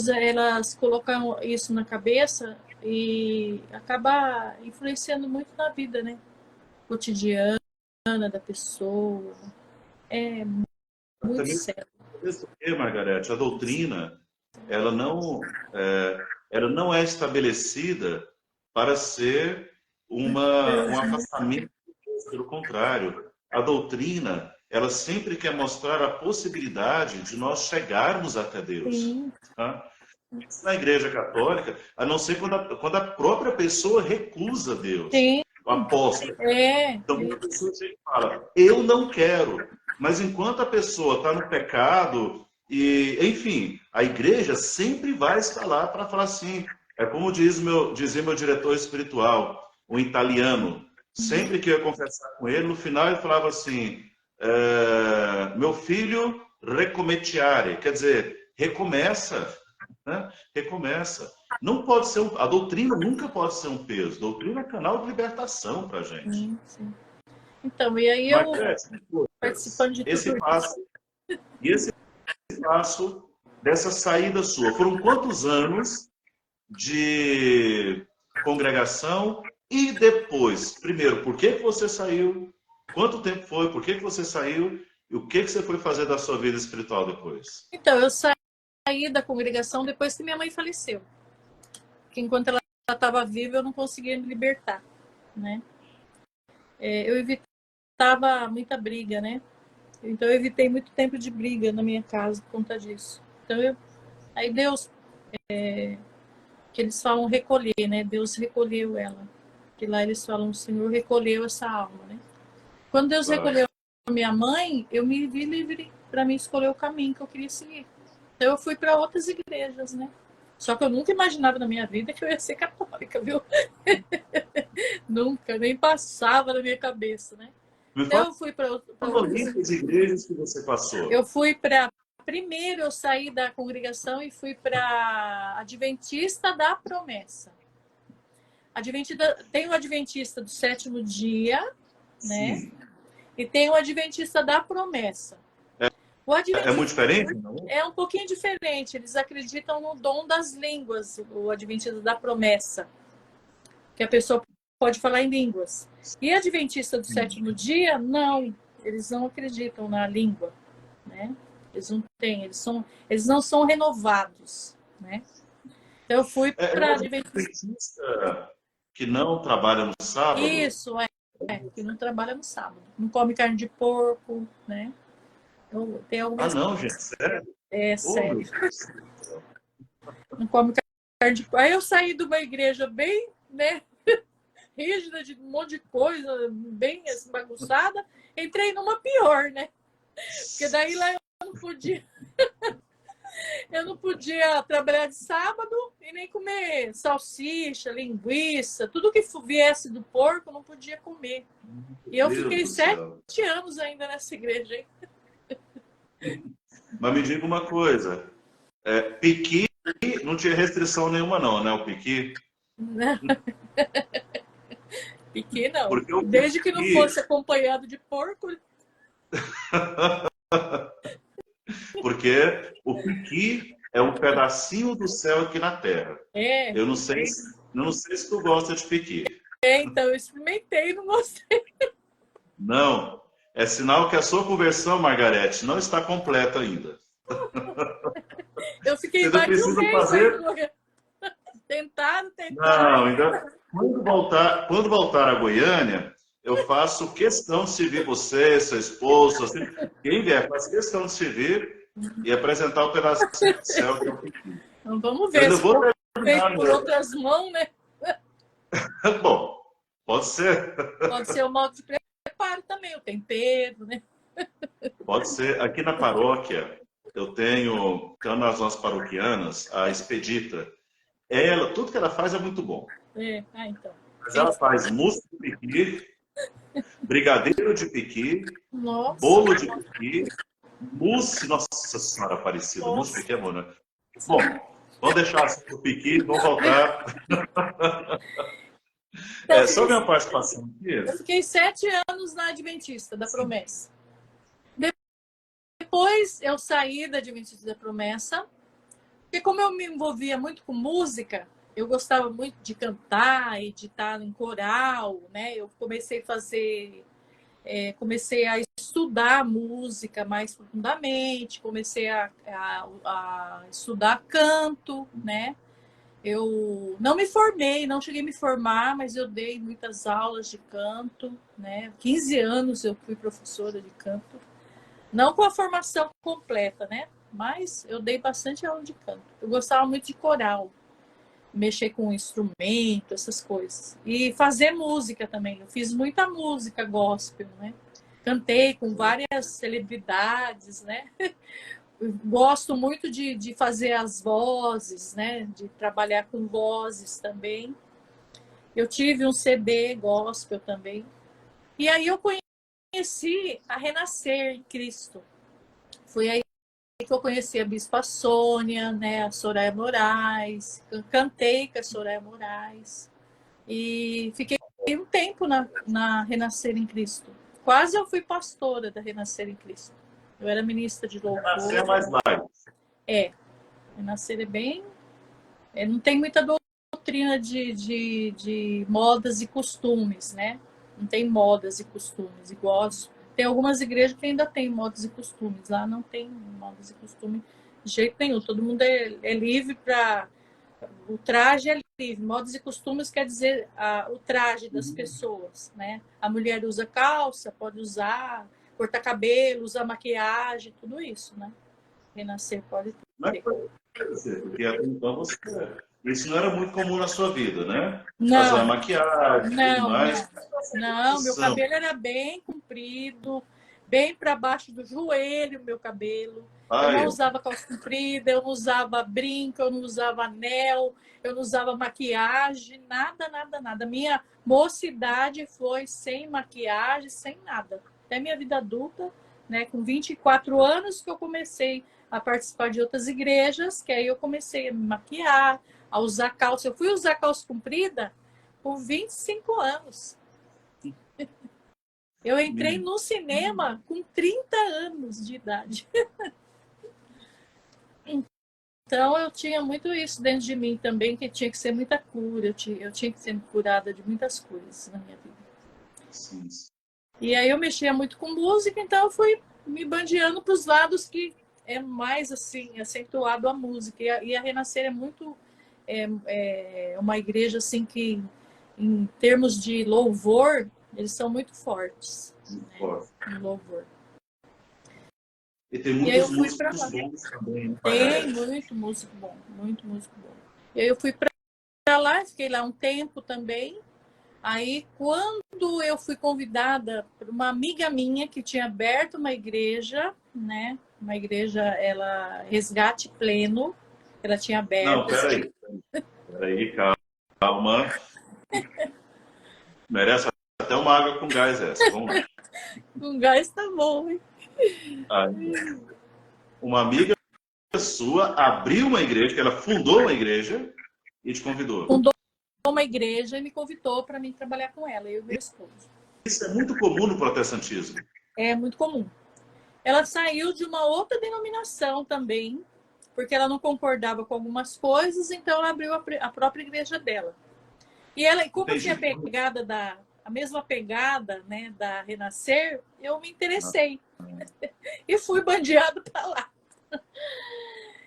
elas colocam isso na cabeça e acaba influenciando muito na vida, né? Cotidiana da pessoa. É muito Também, sério. porque, Margarete, a doutrina, ela ela não é estabelecida para ser um afastamento de Deus. Pelo contrário, a doutrina, ela sempre quer mostrar a possibilidade de nós chegarmos até Deus. Sim, Tá? Isso na Igreja Católica, a não ser quando a própria pessoa recusa Deus, sim, o apóstolo. é. Então, muita pessoa chega e fala, eu não quero. Mas enquanto a pessoa está no pecado, e, enfim, a igreja sempre vai estar lá para falar assim. É como dizia meu diretor espiritual, um italiano. Sempre que eu ia conversar com ele, no final ele falava assim, meu filho, recomenciare. Quer dizer, recomeça, né? Recomeça. Não pode ser a doutrina nunca pode ser um peso. Doutrina é canal de libertação para a gente. Sim, sim. Então, e aí eu Mas, participando de esse tudo passo, e esse passo dessa saída sua, foram quantos anos de congregação? E depois, primeiro, por que você saiu? Quanto tempo foi? Por que você saiu? E o que você foi fazer da sua vida espiritual depois? Então, eu saí da congregação depois que minha mãe faleceu. Porque enquanto ela estava viva, eu não conseguia me libertar, né? Eu evitava muita briga, né? Então, eu evitei muito tempo de briga na minha casa por conta disso. Então, aí Deus, que eles falam recolher, né? Deus recolheu ela. Que lá eles falam, o Senhor recolheu essa alma, né? Quando Deus Claro. recolheu a minha mãe, eu me vi livre para mim escolher o caminho que eu queria seguir. Então, eu fui para outras igrejas, né? Só que eu nunca imaginava na minha vida que eu ia ser católica, viu? Nunca, nem passava na minha cabeça, né? Me Então, fala eu fui para outras. as igrejas que você passou. Eu fui para. Primeiro, eu saí da congregação e fui para Adventista da Promessa. Tem o Adventista do sétimo dia, né? Sim. E tem o Adventista da Promessa. O É muito Adventista diferente? Não? é um pouquinho diferente. Eles acreditam no dom das línguas, o Adventista da Promessa, que a pessoa pode falar em línguas. E Adventista do sétimo dia, não. Eles não acreditam na língua, né? Eles não têm, eles não são renovados, né? Então eu fui para Adventista que não trabalha no sábado? isso, que não trabalha no sábado, não come carne de porco, né? Tem Ah, algumas não, gente, sério? Oh, meu sério, Deus. não come carne de porco. Aí eu saí de uma igreja bem, né, rígida, de um monte de coisa, bem assim, bagunçada, entrei numa pior, né? Porque daí lá eu não podia trabalhar de sábado e nem comer salsicha, linguiça, tudo que viesse do porco eu não podia comer. E eu Meu Deus fiquei do 7 céu. anos ainda nessa igreja, hein? Mas me diga uma coisa. Piqui não tinha restrição nenhuma, não, né? O piqui. Piqui não. Porque o Desde que não piqui, fosse acompanhado de porco, porque o piqui é um pedacinho do céu aqui na Terra. é. Eu não sei se tu gosta de piqui. Então eu experimentei e não gostei. Não. É sinal que a sua conversão, Margarete, não está completa ainda. Eu fiquei Você ainda mais de um precisa mês fazer. ainda. Tentado, tentado. Não, ainda. Quando voltar a Goiânia, eu faço questão de servir você, seu esposo, assim, quem vier, faz questão de servir e apresentar o pedacinho do céu que é o piqui. Então vamos Eu ver ainda se vou for feito terminar, por outras mãos, né? bom, pode ser. Pode ser o modo de preparo também, o tempero, né? Pode ser. Aqui na paróquia, eu tenho uma das nossas paroquianas, a Expedita. Ela, tudo que ela faz é muito bom. Então. Mas ela faz mousse de piqui, brigadeiro de piqui, Nossa, bolo de piqui, mousse, nossa senhora Aparecida, mousse de nossa. piqui é bom, né? Bom, vamos deixar assim o piqui, vamos voltar. Então, Só minha participação aqui. eu fiquei 7 anos na Adventista da Promessa. Depois eu saí da Adventista da Promessa, porque como eu me envolvia muito com música, eu gostava muito de cantar e de estar em coral, né? Eu comecei a fazer, comecei a estudar música mais profundamente, comecei a estudar canto, né? Eu não me formei, não cheguei a me formar, mas eu dei muitas aulas de canto, né? 15 anos eu fui professora de canto. Não com a formação completa, né? Mas eu dei bastante aula de canto. Eu gostava muito de coral, mexer com instrumento, essas coisas. E fazer música também. Eu fiz muita música gospel, né? Cantei com várias celebridades, né? Eu gosto muito de fazer as vozes, né? De trabalhar com vozes também. Eu tive um CD gospel também. E aí eu conheci a Renascer em Cristo. Foi aí que eu conheci a Bispa Sônia, né, a Soraya Moraes, eu cantei com a Soraya Moraes e fiquei um tempo na Renascer em Cristo. Quase eu fui pastora da Renascer em Cristo. Eu era ministra de Nascer louvor. mais light. Renascer é bem... não tem muita doutrina de modas e costumes, né? Não tem modas e costumes igual. Tem algumas igrejas que ainda tem modas e costumes. Lá não tem modas e costumes de jeito nenhum. Todo mundo é livre para... O traje é livre. Modas e costumes quer dizer o traje das pessoas, né? A mulher usa calça, pode usar, cortar cabelo, usar maquiagem, tudo isso, né? Renascer pode Não ter. porque até então isso não era muito comum na sua vida, né? Fazer a Não, maquiagem e tudo não, mais. não. Meu cabelo era bem comprido, bem para baixo do joelho, meu cabelo. Eu não Ai, usava calça comprida, eu não usava brinco, eu não usava anel, eu não usava maquiagem, nada, nada, nada. Minha mocidade foi sem maquiagem, sem nada. Até minha vida adulta, né, com 24 anos que eu comecei a participar de outras igrejas, que aí eu comecei a me maquiar, a usar calça. Eu fui usar calça comprida com 25 anos. Eu entrei no cinema com 30 anos de idade. Então eu tinha muito isso dentro de mim também, que tinha que ser muita cura. Eu tinha que ser curada de muitas coisas na minha vida. sim. E aí eu mexia muito com música, então eu fui me bandeando para os lados que é mais assim acentuado a música. E a Renascer é muito uma igreja assim que, em termos de louvor, eles são muito fortes, né? No louvor. E tem E aí eu muitos fui para músicos lá. bons também, né, Tem Margareth? muito músico bom, muito músico bom. E aí eu fui para lá, fiquei lá um tempo também. Aí, quando eu fui convidada por uma amiga minha que tinha aberto uma igreja, né? Uma igreja, ela Resgate Pleno, ela tinha Não, aberto esse peraí, calma. Merece até uma água com gás essa. Vamos lá. lugar, está bom, hein? Ah, uma amiga sua abriu uma igreja, que ela fundou uma igreja e te convidou. Fundou uma igreja e me convidou para mim trabalhar com ela, eu e meu esposo. Isso é muito comum no protestantismo. É muito comum. Ela saiu de uma outra denominação também, porque ela não concordava com algumas coisas, então ela abriu a própria igreja dela. E ela, como eu tinha Entendi. a mesma pegada, né, da Renascer, eu me interessei e fui bandeado para lá.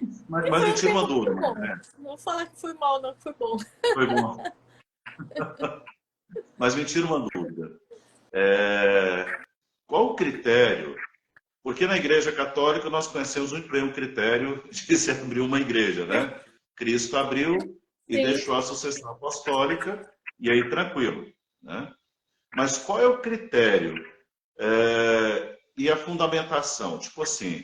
E Mas foi me um tira uma tempo muito dúvida, bom. né? Não vou falar que foi mal, não, que foi bom. Foi bom. Mas me tira uma dúvida. Qual o critério? Porque na Igreja Católica nós conhecemos muito bem o critério de se abrir uma igreja, né? Cristo abriu e Sim. deixou a sucessão apostólica, e aí tranquilo, né? Mas qual é o critério e a fundamentação? Tipo assim,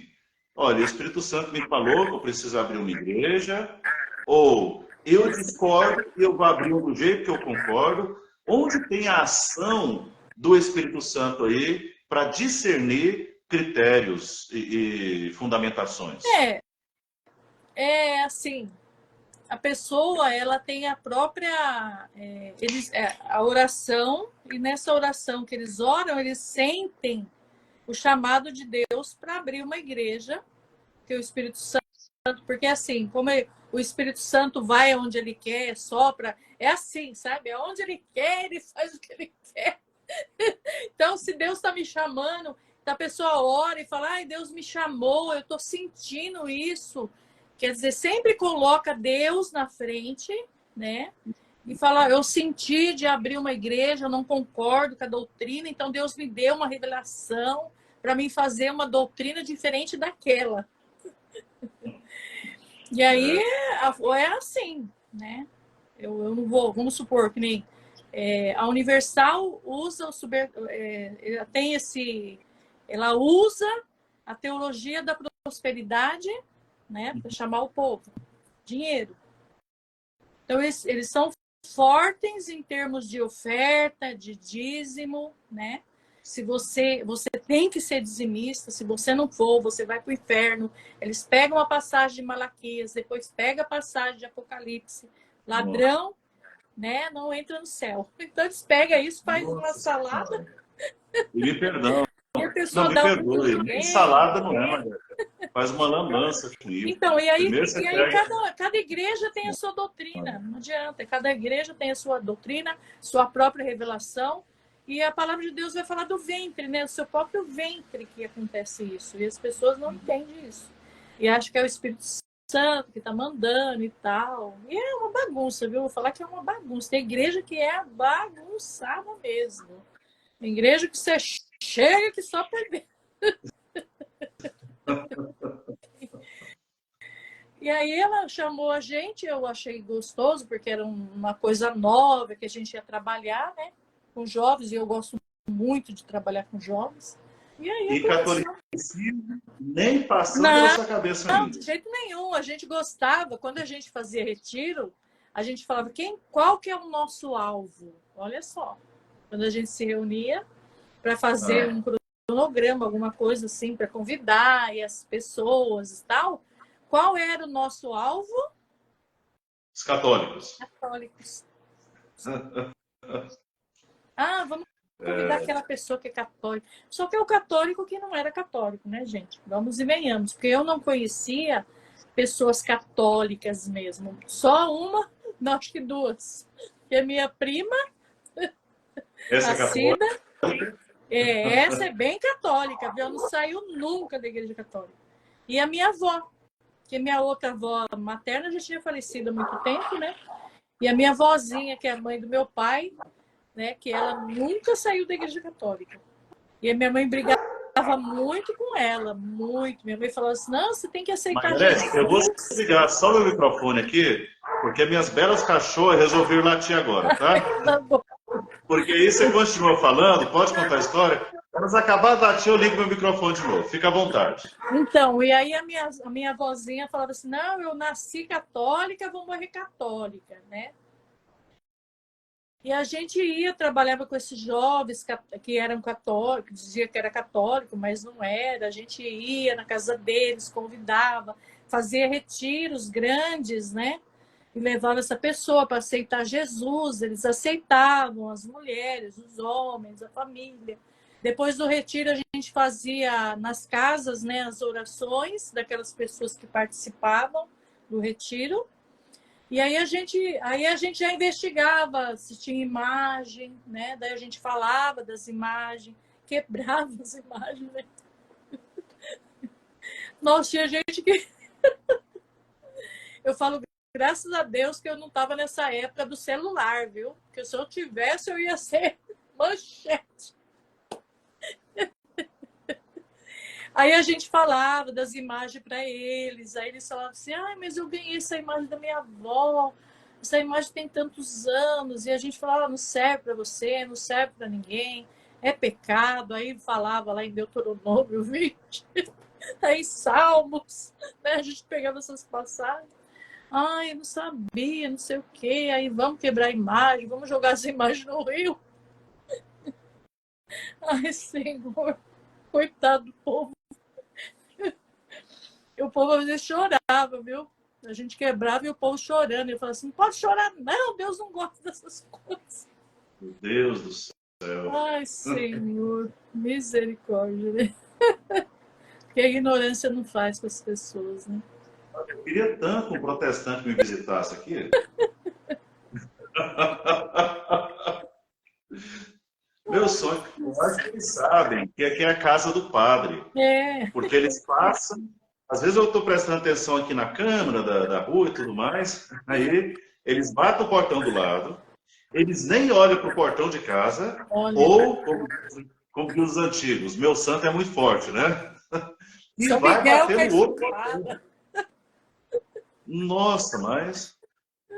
olha, o Espírito Santo me falou que eu preciso abrir uma igreja, ou eu discordo e eu vou abrir do jeito que eu concordo. Onde tem a ação do Espírito Santo aí para discernir critérios e fundamentações? É assim, a pessoa ela tem a própria a oração, e nessa oração que eles oram, eles sentem o chamado de Deus para abrir uma igreja, que o Espírito Santo, porque assim, como o Espírito Santo vai onde ele quer, sopra, é assim, sabe? É onde ele quer, ele faz o que ele quer. Então, se Deus está me chamando, a pessoa ora e fala, ai, Deus me chamou, eu estou sentindo isso. Quer dizer, sempre coloca Deus na frente, né? E fala, eu senti de abrir uma igreja, eu não concordo com a doutrina, então Deus me deu uma revelação para mim fazer uma doutrina diferente daquela. E aí é assim, né? Eu não vou, vamos supor que nem a Universal usa ela tem ela usa a teologia da prosperidade, né, para chamar o povo, dinheiro. Então eles são fortes em termos de oferta, de dízimo, né? Se você tem que ser dizimista, se você não for, você vai para o inferno. Eles pegam a passagem de Malaquias, depois pega a passagem de Apocalipse. Ladrão, né, não entra no céu. Então eles pegam isso, faz uma Nossa salada Senhora. E me perdão. e a Não, pessoa me dá muito perdoe. Nem dinheiro. salada não é, Margarida. Faz uma lambança com isso. Então, Primeiro você pega. cada igreja tem a sua doutrina, não adianta. Cada igreja tem a sua doutrina, sua própria revelação. E a palavra de Deus vai falar do ventre, né? Do seu próprio ventre que acontece isso. E as pessoas não entendem isso. E acham que é o Espírito Santo que está mandando e tal. E é uma bagunça, viu? Vou falar que é uma bagunça. Tem igreja que é bagunçada mesmo. Tem igreja que você chega que só perder. E aí ela chamou a gente, eu achei gostoso, porque era uma coisa nova que a gente ia trabalhar, né? Com jovens, e eu gosto muito de trabalhar com jovens. E aí E começou. catolicismo nem passando pela Não, sua cabeça não, ainda. de jeito nenhum. A gente gostava, quando a gente fazia retiro, a gente falava, qual que é o nosso alvo? Olha só. Quando a gente se reunia para fazer Ah, um cronograma, alguma coisa assim, para convidar e as pessoas e tal, qual era o nosso alvo? os católicos. Católicos. Ah, vamos convidar aquela pessoa que é católica. Só que é o católico que não era católico, né, gente? Vamos e venhamos. Porque eu não conhecia pessoas católicas mesmo. Só uma, não, acho que duas. Que é minha prima, Essa a é católica. Cida. Essa é bem católica, viu? Ela não saiu nunca da igreja católica. E a minha avó, que minha outra avó materna já tinha falecido há muito tempo, né? E a minha avózinha, que é a mãe do meu pai, né? Que ela nunca saiu da igreja católica. E a minha mãe brigava muito com ela, muito. Minha mãe falava assim, não, você tem que aceitar Margarete, eu vou Jesus. desligar só meu microfone aqui, porque minhas belas cachorras resolveram latir agora, tá? Tá bom. Porque aí você continua falando, pode contar a história. Quando você acabar de latir, eu ligo meu microfone de novo. Fica à vontade. Então, e aí a minha avózinha falava assim, não, eu nasci católica, vou morrer católica, né? E a gente ia, trabalhava com esses jovens que eram católicos, dizia que era católico, mas não era. A gente ia na casa deles, convidava, fazia retiros grandes, né? E levava essa pessoa para aceitar Jesus. Eles aceitavam as mulheres, os homens, a família. Depois do retiro, a gente fazia nas casas, né, as orações daquelas pessoas que participavam do retiro. E aí a gente já investigava se tinha imagem, né? Daí a gente falava das imagens, quebrava as imagens, né? Nossa, tinha gente que... Eu falo, graças a Deus que eu não estava nessa época do celular, viu? Porque se eu tivesse, eu ia ser manchete. Aí a gente falava das imagens para eles, aí eles falavam assim, ah, mas eu ganhei essa imagem da minha avó, essa imagem tem tantos anos, e a gente falava, não serve para você, não serve para ninguém, é pecado. Aí falava lá em Deuteronômio 20, aí Salmos, né? A gente pegava essas passagens, ai, eu não sabia, não sei o quê, aí vamos quebrar a imagem, vamos jogar as imagens no rio. Ai, Senhor, coitado do povo. E o povo às vezes chorava, viu? A gente quebrava e o povo chorando. Eu falava assim, não pode chorar, não, Deus não gosta dessas coisas. Meu Deus do céu. Ai, Senhor, misericórdia, né? Que a ignorância não faz com as pessoas, né? Eu queria tanto um protestante me visitasse aqui. Meu sonho, eu acho que eles sabem que aqui é a casa do padre. É, Porque eles passam. Às vezes eu estou prestando atenção aqui na câmera da rua e tudo mais. Aí eles batem o portão do lado. Eles nem olham para o portão de casa. olha, Ou, como diz os antigos, meu santo é muito forte, né? E São vai Miguel bater que é no outro portão. espada. Nossa, mas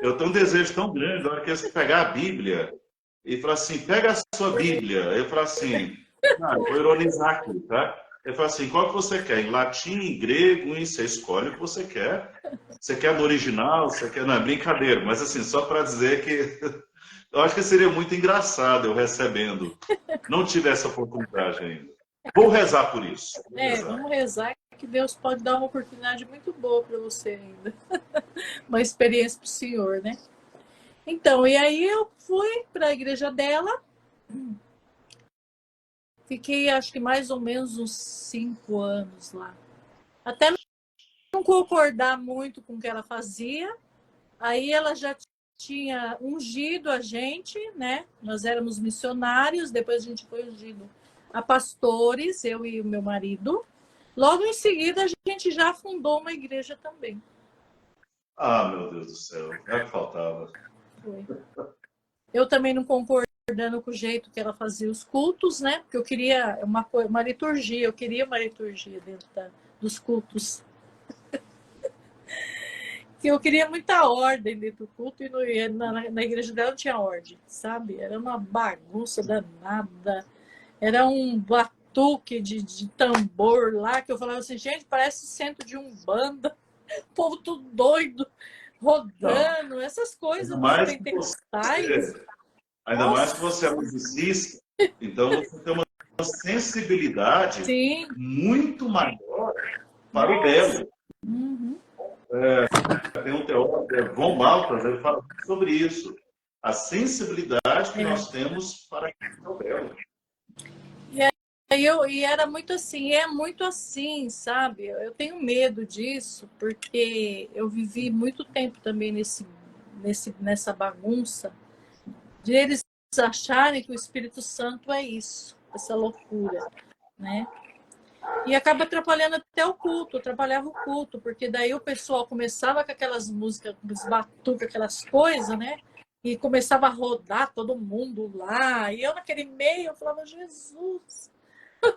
eu tenho um desejo tão grande, na hora que eles pegar a Bíblia e falar assim, pega a sua Bíblia. Eu falo assim, eu vou ironizar aqui, tá? Ele fala assim, qual que você quer? Em latim, em grego, você escolhe o que você quer. Você quer no original, você quer... Não, é brincadeira, mas assim, só para dizer que eu acho que seria muito engraçado eu recebendo. Não tive essa oportunidade ainda. Vou rezar por isso. Vou rezar. Vamos rezar que Deus pode dar uma oportunidade muito boa para você ainda. Uma experiência para o Senhor, né? Então, e aí eu fui para a igreja dela, fiquei acho que mais ou menos uns 5 anos lá. Até não concordar muito com o que ela fazia, aí ela já tinha ungido a gente, né? Nós éramos missionários, depois a gente foi ungido a pastores, eu e o meu marido. Logo em seguida, a gente já fundou uma igreja também. Ah, meu Deus do céu, é o que faltava. Foi. Eu também não concordando com o jeito que ela fazia os cultos, né? Porque eu queria uma liturgia, eu queria uma liturgia dentro dos cultos. Que eu queria muita ordem dentro do culto e na igreja dela não tinha ordem, sabe? Era uma bagunça danada, era um batuque de tambor lá, que eu falava assim, gente, parece centro de umbanda, o povo tudo doido, Não, rodando, essas ainda coisas dos mais que pentecostais. ainda mais que você é Nossa, musicista, então você tem uma sensibilidade sim, muito maior para o nossa. belo. Uhum. Tem um teórico, Von Maltas, ele fala sobre isso. A sensibilidade que É. nós temos para o belo. E era muito assim, é muito assim, sabe? Eu tenho medo disso, porque eu vivi muito tempo também nessa bagunça, de eles acharem que o Espírito Santo é isso, essa loucura, né? E acaba atrapalhando até o culto, atrapalhava o culto, porque daí o pessoal começava com aquelas músicas, os batuques, aquelas coisas, né? E começava a rodar todo mundo lá. E eu naquele meio, eu falava, Jesus.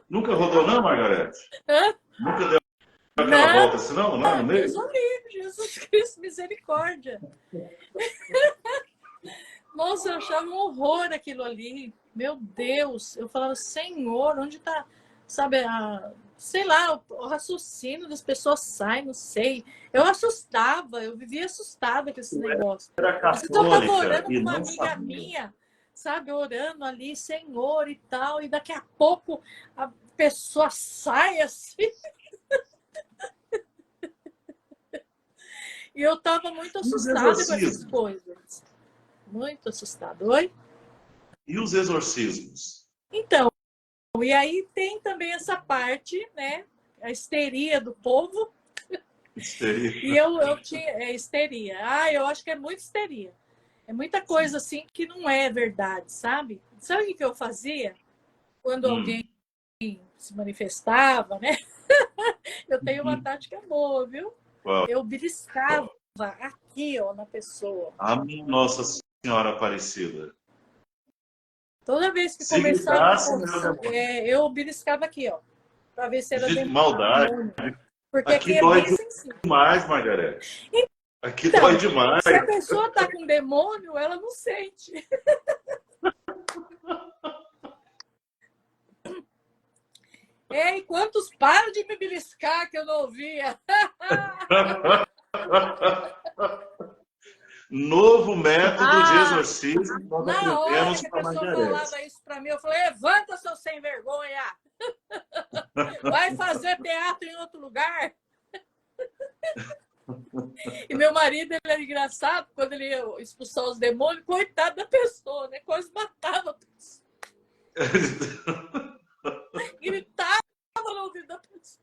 Nunca rodou não, Margarete? Hã? Nunca deu aquela Não, volta assim não, lá no Deus meio? o livre, Jesus Cristo, misericórdia. Nossa, eu achava um horror aquilo ali. Meu Deus, eu falava, Senhor, onde está, sabe, sei lá, o raciocínio das pessoas sai, não sei. Eu assustava, eu vivia assustada com esse negócio. Era Às vezes eu estava católica orando e com uma não amiga sabia. minha, sabe, orando ali, Senhor e tal, e daqui a pouco a pessoa sai assim. E eu estava muito E os assustada com essas exorcismos? coisas. Muito assustada. Oi? E os exorcismos? Então, e aí tem também essa parte, né? A histeria do povo. E Histeria. eu tinha histeria. Ah, eu acho que é muito histeria. É muita coisa assim que não é verdade, sabe? Sabe o que eu fazia? Quando alguém Hum. se manifestava, né? Eu tenho uma tática boa, viu? Qual? Eu beliscava aqui, ó, na pessoa. A minha Nossa Senhora Aparecida. Toda vez que Se começava, gritasse, meu demônio. eu beliscava aqui, ó, para ver se era De maldade. demônio. Porque Aqui aqui é dói bem sensível. demais, Margarete. Aqui dói Então, demais. se a pessoa está com demônio, ela não sente. Ei, quantos param de me beliscar que eu não ouvia? Novo método de Ah, exorcismo que nós na hora aprendemos que a com a pessoa Margarete. falava isso para mim, eu falei, levanta, seu sem vergonha. Vai fazer teatro em outro lugar. E meu marido, ele era engraçado, quando ele ia expulsar os demônios, coitado da pessoa, né? Quase matava a pessoa. Gritava no ouvido da pessoa.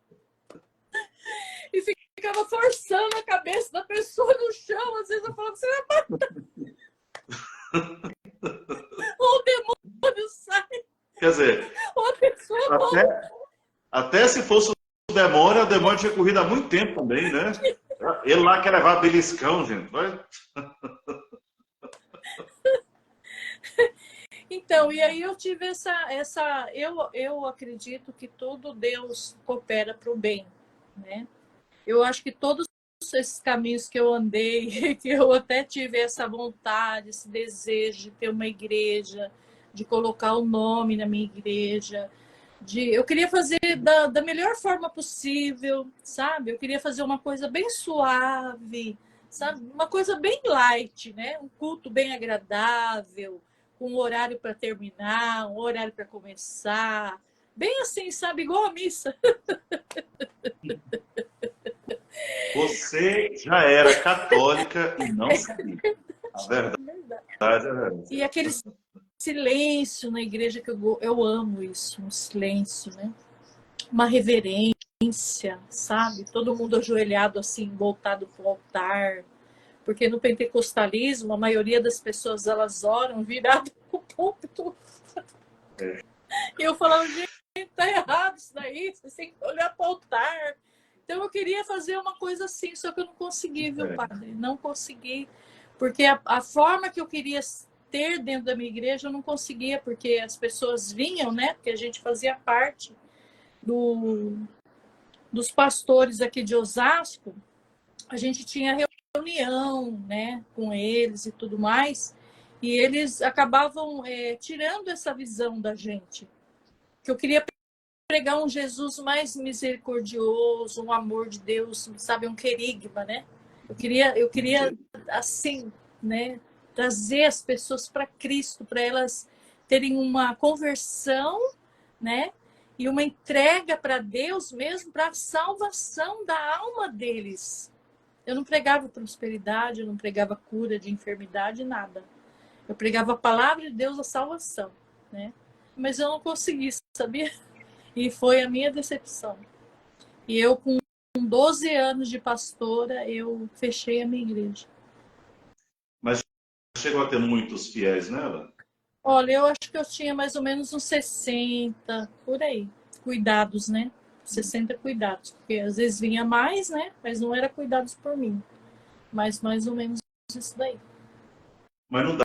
E ficava forçando a cabeça da pessoa no chão. Às vezes eu falava, você vai matar. Ou o demônio sai, Quer dizer, ou a pessoa morre. até se fosse o demônio tinha corrido há muito tempo também, né? Ele lá quer levar beliscão, gente. Vai. Então, e aí eu tive eu acredito que tudo Deus coopera para o bem, né? Eu acho que todos esses caminhos que eu andei, que eu até tive essa vontade, esse desejo de ter uma igreja, de colocar o nome na minha igreja, eu queria fazer da melhor forma possível, sabe? Eu queria fazer uma coisa bem suave, sabe? Uma coisa bem light, né? Um culto bem agradável, com um horário para terminar, um horário para começar, bem assim, sabe? Igual a missa. Você já era católica e não sabia. A verdade é essa. E aquele silêncio na igreja que eu amo isso, um silêncio, né? Uma reverência, sabe? Todo mundo ajoelhado assim, voltado para o altar. Porque no pentecostalismo, a maioria das pessoas elas oram virado para o púlpito. É. E eu falava, gente, tá errado isso daí, você tem que olhar para o altar. Então eu queria fazer uma coisa assim, só que eu não consegui, viu, padre? Não consegui. Porque a forma que eu queria ter dentro da minha igreja, eu não conseguia, porque as pessoas vinham, né? Porque a gente fazia parte dos pastores aqui de Osasco, a gente tinha reunião, né, com eles e tudo mais, e eles acabavam tirando essa visão da gente, que eu queria pregar um Jesus mais misericordioso, um amor de Deus, sabe, um querigma, né? Eu queria assim, né, trazer as pessoas para Cristo, para elas terem uma conversão, né? E uma entrega para Deus mesmo, para a salvação da alma deles. Eu não pregava prosperidade, eu não pregava cura de enfermidade, nada. Eu pregava a palavra de Deus, a salvação, né? Mas eu não consegui, sabia? E foi a minha decepção. E eu, com 12 anos de pastora, eu fechei a minha igreja. Mas chegou a ter muitos fiéis nela? Olha, eu acho que eu tinha mais ou menos uns 60, por aí, cuidados, né? 60 cuidados, porque às vezes vinha mais, né? Mas não era cuidados por mim. Mas mais ou menos isso daí. Mas não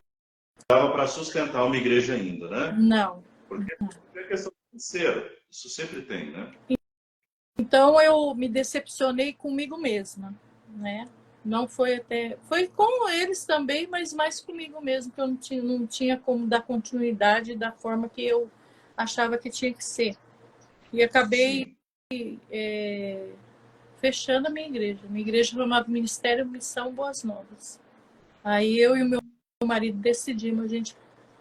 dava para sustentar uma igreja ainda, né? Não. Porque é questão financeira. Isso sempre tem, né? Então eu me decepcionei comigo mesma, né? Não foi até. Foi com eles também, mas mais comigo mesmo, que eu não tinha como dar continuidade da forma que eu achava que tinha que ser. E acabei fechando a minha igreja. Minha igreja chamava Ministério Missão Boas Novas. Aí eu e o meu marido decidimos, a gente,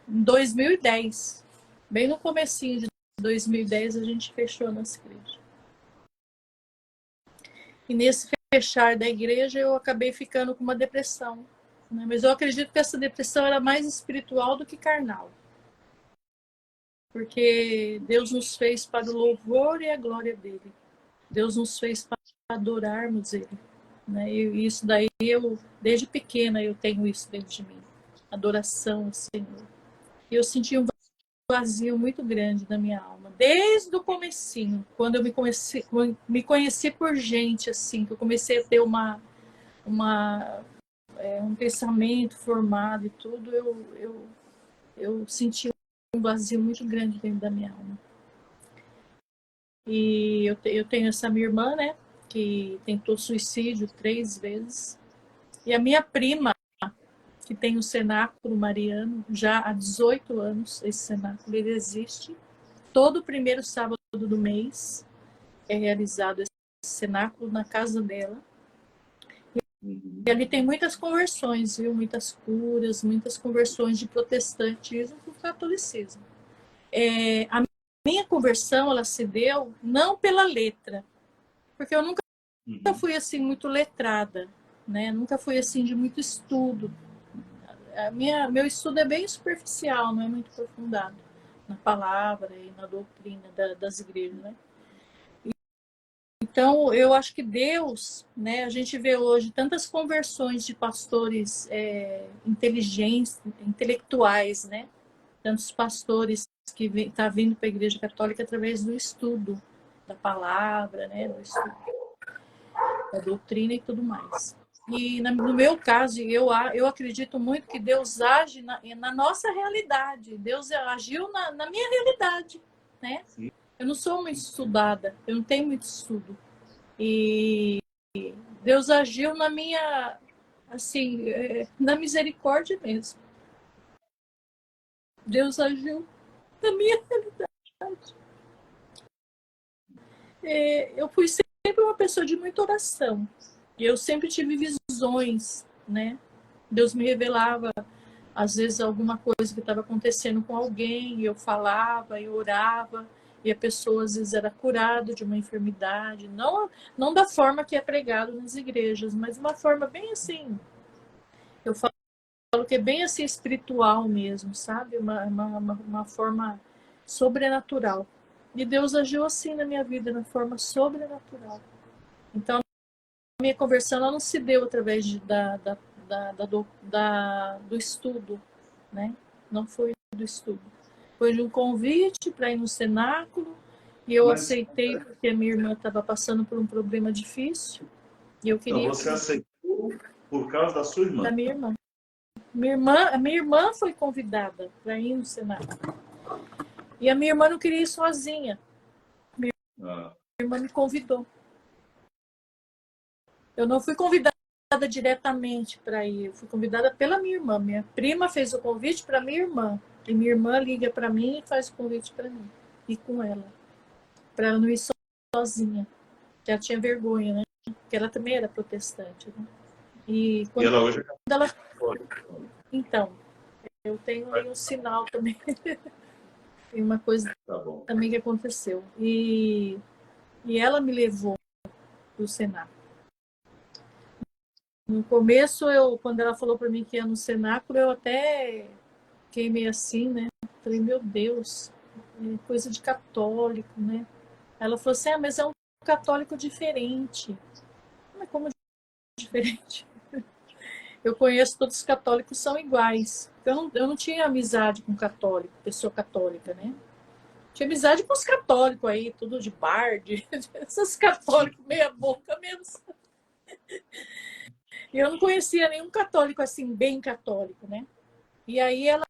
em 2010, bem no comecinho de 2010, a gente fechou a nossa igreja. E nesse fechar da igreja, eu acabei ficando com uma depressão. Né? Mas eu acredito que essa depressão era mais espiritual do que carnal. Porque Deus nos fez para o louvor e a glória dele. Deus nos fez para adorarmos ele. Né? E isso daí, desde pequena, eu tenho isso dentro de mim. Adoração ao Senhor. E eu senti um vazio muito grande na minha alma. Desde o comecinho, quando eu me conheci por gente, assim, que eu comecei a ter um pensamento formado e tudo, eu senti um vazio muito grande dentro da minha alma. E eu tenho essa minha irmã, né, que tentou suicídio 3 vezes. E a minha prima, que tem o cenáculo mariano, já há 18 anos, esse cenáculo, ele existe. Todo primeiro sábado do mês é realizado esse cenáculo na casa dela. E ali tem muitas conversões, viu? Muitas curas, muitas conversões de protestantismo para o catolicismo. A minha conversão, ela se deu não pela letra, porque eu nunca fui assim muito letrada, né? Nunca fui assim de muito estudo. Meu estudo é bem superficial, não é muito aprofundado na palavra e na doutrina das igrejas, né? Então, eu acho que Deus, né, a gente vê hoje tantas conversões de pastores inteligentes, intelectuais, né? Tantos pastores que tá vindo para a Igreja Católica através do estudo da palavra, né, do estudo da doutrina e tudo mais. E no meu caso, eu acredito muito que Deus age na nossa realidade. Deus agiu na minha realidade, né? Eu não sou muito estudada, eu não tenho muito estudo. E Deus agiu na minha, assim, na misericórdia mesmo. Deus agiu na minha realidade. Eu fui sempre uma pessoa de muita oração. E eu sempre tive visões, né? Deus me revelava, às vezes, alguma coisa que estava acontecendo com alguém, e eu falava, eu orava, e a pessoa, às vezes, era curada de uma enfermidade. Não da forma que é pregado nas igrejas, mas de uma forma bem assim. Eu falo que é bem assim espiritual mesmo, sabe? Uma forma sobrenatural. E Deus agiu assim na minha vida, na forma sobrenatural. Então, a minha conversão ela não se deu através do estudo, né? Não foi do estudo. Foi de um convite para ir no cenáculo e eu aceitei porque a minha irmã estava passando por um problema difícil e eu queria. Então, você aceitou por causa da sua irmã? Da minha irmã. A minha irmã foi convidada para ir no cenáculo. E a minha irmã não queria ir sozinha. Minha irmã me convidou. Eu não fui convidada diretamente para ir, eu fui convidada pela minha irmã. Minha prima fez o convite para minha irmã. E minha irmã liga para mim e faz o convite para mim. E com ela. Para eu não ir sozinha. Porque ela tinha vergonha, né? Porque ela também era protestante. Né? E ela hoje é católica. Então, eu tenho aí um sinal também. Tem uma coisa também que aconteceu. E ela me levou para o cenáculo. No começo, quando ela falou para mim que ia no cenáculo, eu até fiquei meio assim, né? Falei, meu Deus, é coisa de católico, né? Ela falou assim, mas é um católico diferente. Mas como diferente? Eu conheço todos os católicos são iguais. Eu não tinha amizade com católico, pessoa católica, né? Tinha amizade com os católicos aí, tudo de bar, esses católicos meia boca mesmo. E eu não conhecia nenhum católico assim, bem católico, né? E aí ela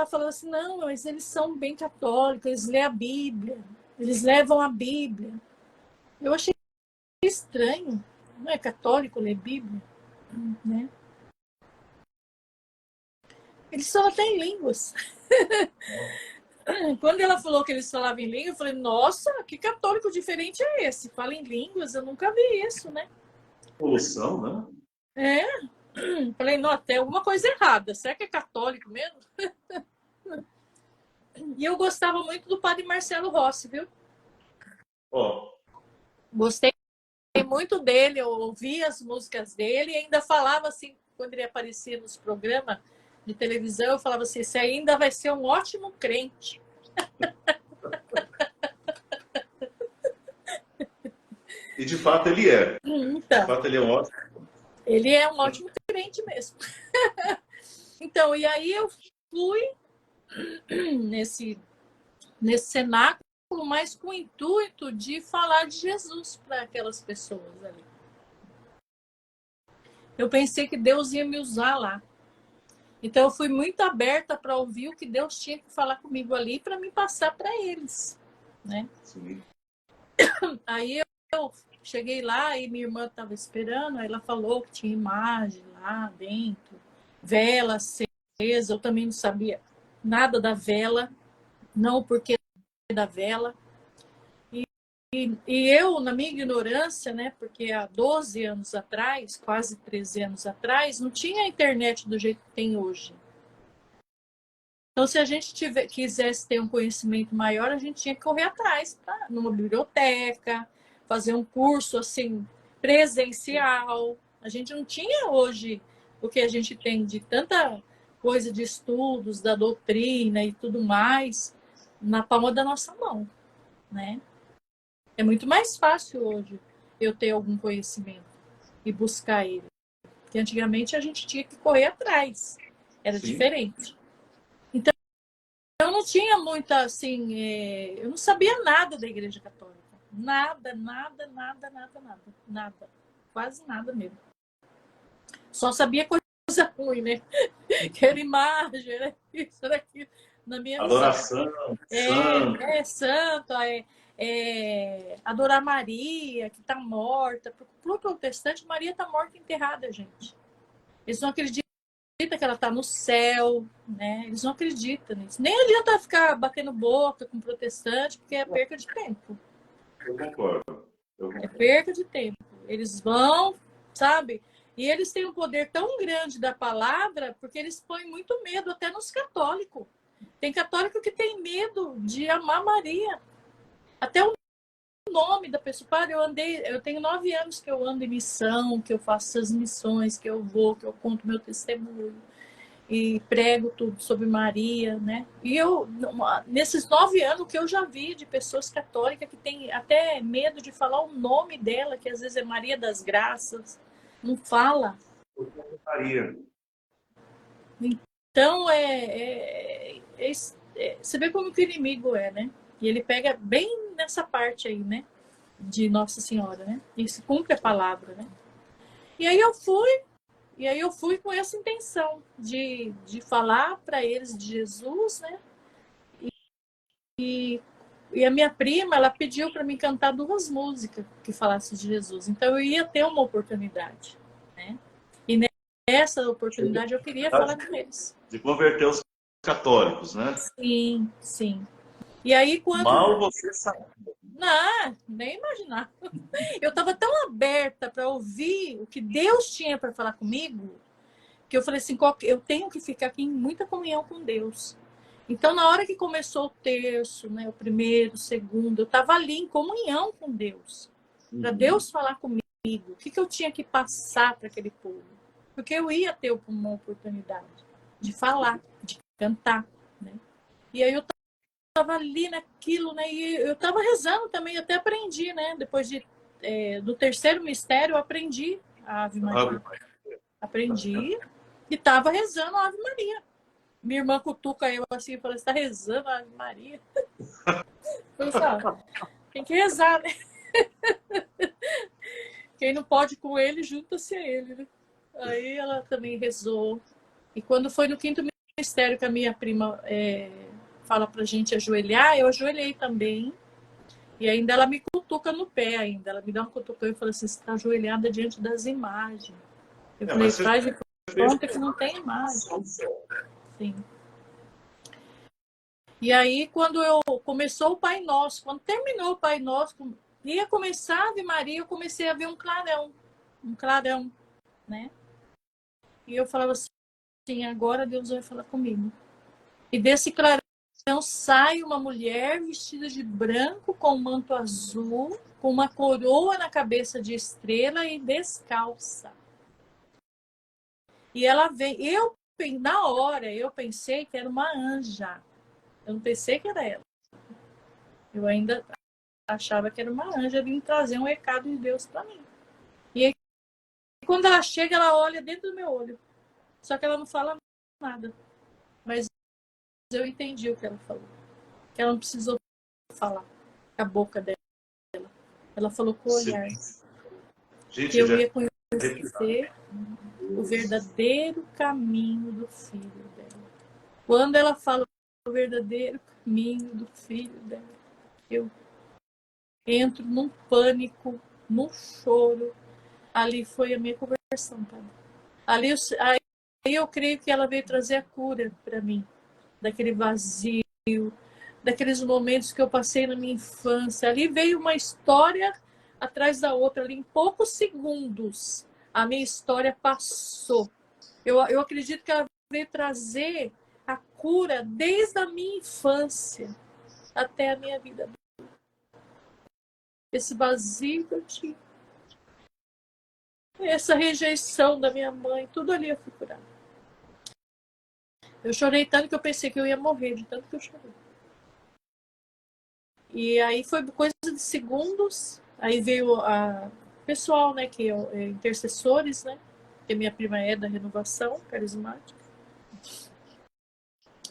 falou assim, não, mas eles são bem católicos, eles lêem a Bíblia, eles levam a Bíblia. Eu achei estranho, não é católico ler Bíblia, né? Eles só têm línguas. Quando ela falou que eles falavam em língua, eu falei, nossa, que católico diferente é esse? Fala em línguas, eu nunca vi isso, né? Evolução, né? É. Falei, não, tem alguma coisa errada. Será que é católico mesmo? E eu gostava muito do padre Marcelo Rossi, viu? Ó, Gostei muito dele, eu ouvia as músicas dele e ainda falava assim, quando ele aparecia nos programas de televisão, eu falava assim, esse ainda vai ser um ótimo crente. e de fato ele é. De Então, fato ele é um ótimo. ele é um ótimo crente mesmo. Então, e aí eu fui nesse cenáculo, mas com o intuito de falar de Jesus para aquelas pessoas ali. Eu pensei que Deus ia me usar lá. Então eu fui muito aberta para ouvir o que Deus tinha que falar comigo ali para me passar para eles, né? Sim. Aí eu cheguei lá e minha irmã estava esperando, aí ela falou que tinha imagem lá dentro, vela acesa, eu também não sabia nada da vela, não porque da vela. E eu, na minha ignorância, né, porque há 12 anos atrás, quase 13 anos atrás, não tinha internet do jeito que tem hoje. Então, se a gente quisesse ter um conhecimento maior, a gente tinha que correr atrás, tá? Numa biblioteca, fazer um curso assim presencial. A gente não tinha hoje o que a gente tem de tanta coisa de estudos, da doutrina e tudo mais na palma da nossa mão, né? É muito mais fácil hoje eu ter algum conhecimento e buscar ele. Porque antigamente a gente tinha que correr atrás. Era Sim. diferente. Então, eu não tinha muita, assim... eu não sabia nada da Igreja Católica. Nada, nada, nada, nada, nada. Nada. Quase nada mesmo. Só sabia coisa ruim, né? Que era imagem, era isso, era aquilo. Na minha Adoração, visão. santo. Santo, adorar Maria, que está morta. Para o protestante, Maria está morta e enterrada, gente. Eles não acreditam que ela está no céu, né? Eles não acreditam nisso. Nem adianta ficar batendo boca com protestante, porque é perca de tempo. Eu concordo. É perca de tempo. Eles vão, sabe? E eles têm um poder tão grande da palavra, porque eles põem muito medo até nos católicos. Tem católico que tem medo de amar Maria. Até o nome da pessoa. Para, eu tenho 9 anos que eu ando em missão, que eu faço essas missões, que eu vou, que eu conto meu testemunho e prego tudo sobre Maria, né? E eu, nesses 9 anos, o que eu já vi de pessoas católicas que têm até medo de falar o nome dela, que às vezes é Maria das Graças, não fala. Maria. Então, você vê como que o inimigo é, né? E ele pega bem nessa parte aí, né? De Nossa Senhora, né? E se cumpre a palavra, né? E aí eu fui com essa intenção de falar para eles de Jesus, né? E a minha prima, ela pediu para mim cantar 2 músicas que falassem de Jesus. Então eu ia ter uma oportunidade, né? E nessa oportunidade eu queria falar com eles. De converter os católicos, né? Sim, sim. E aí quando... Mal você sabe. Não, nem imaginar. Eu estava tão aberta para ouvir o que Deus tinha para falar comigo, que eu falei assim, eu tenho que ficar aqui em muita comunhão com Deus. Então, na hora que começou o terço, né, o primeiro, o segundo, eu estava ali em comunhão com Deus, para Deus falar comigo, o que eu tinha que passar para aquele povo. Porque eu ia ter uma oportunidade de falar, de cantar, né? E aí eu estava ali naquilo, né? E eu estava rezando também, eu até aprendi, né? Depois do terceiro mistério, eu aprendi a Ave Maria. Aprendi e estava rezando a Ave Maria. Minha irmã cutuca eu assim e fala, você está rezando a Ave Maria? Tem que rezar, né? Quem não pode com ele, junta-se a ele, né? Aí ela também rezou. E quando foi no quinto mistério que a minha prima fala pra gente ajoelhar, eu ajoelhei também. E ainda ela me cutuca no pé ainda. Ela me dá um cutucão e fala assim, você está ajoelhada diante das imagens. Eu falei, faz de conta que não tem imagem. Sim. E aí, quando começou o Pai Nosso, quando terminou o Pai Nosso, ia começar a Ave Maria, eu comecei a ver um clarão, né? E eu falava assim, agora Deus vai falar comigo. E desse clarão sai uma mulher vestida de branco, com um manto azul, com uma coroa na cabeça de estrela e descalça. E ela vem, na hora, eu pensei que era uma anja. Eu não pensei que era ela. Eu ainda achava que era uma anja vindo trazer um recado de Deus para mim. E aí, quando ela chega, ela olha dentro do meu olho. Só que ela não fala nada. Mas eu entendi o que ela falou. Que ela não precisou falar com a boca dela. Ela falou com o olhar. Gente, que eu ia conhecer o verdadeiro caminho do filho dela. Quando ela fala o verdadeiro caminho do filho dela, eu entro num pânico, num choro. Ali foi a minha conversão, tá? Aí eu creio que ela veio trazer a cura para mim, daquele vazio, daqueles momentos que eu passei na minha infância. Ali veio uma história atrás da outra, ali em poucos segundos a minha história passou. Eu acredito que ela veio trazer a cura desde a minha infância até a minha vida. Esse vazio que eu tinha, essa rejeição da minha mãe, tudo ali eu fui curada. Eu chorei tanto que eu pensei que eu ia morrer, de tanto que eu chorei. E aí foi coisa de segundos. Aí veio a pessoal, né, que intercessores, né, que minha prima é da Renovação Carismática.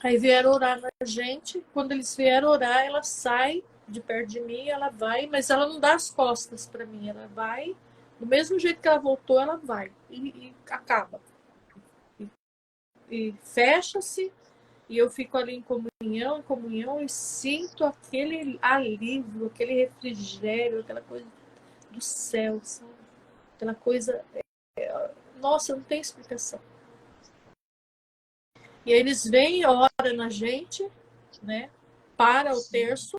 Aí vieram orar na gente. Quando eles vieram orar, ela sai de perto de mim, ela vai, mas ela não dá as costas para mim. Ela vai, do mesmo jeito que ela voltou, ela vai e acaba. E fecha-se. E eu fico ali em comunhão, e sinto aquele alívio, aquele refrigério, aquela coisa do céu, sabe? Aquela coisa... Nossa, não tem explicação. E aí eles vêm, oram na gente, né? Para o terço,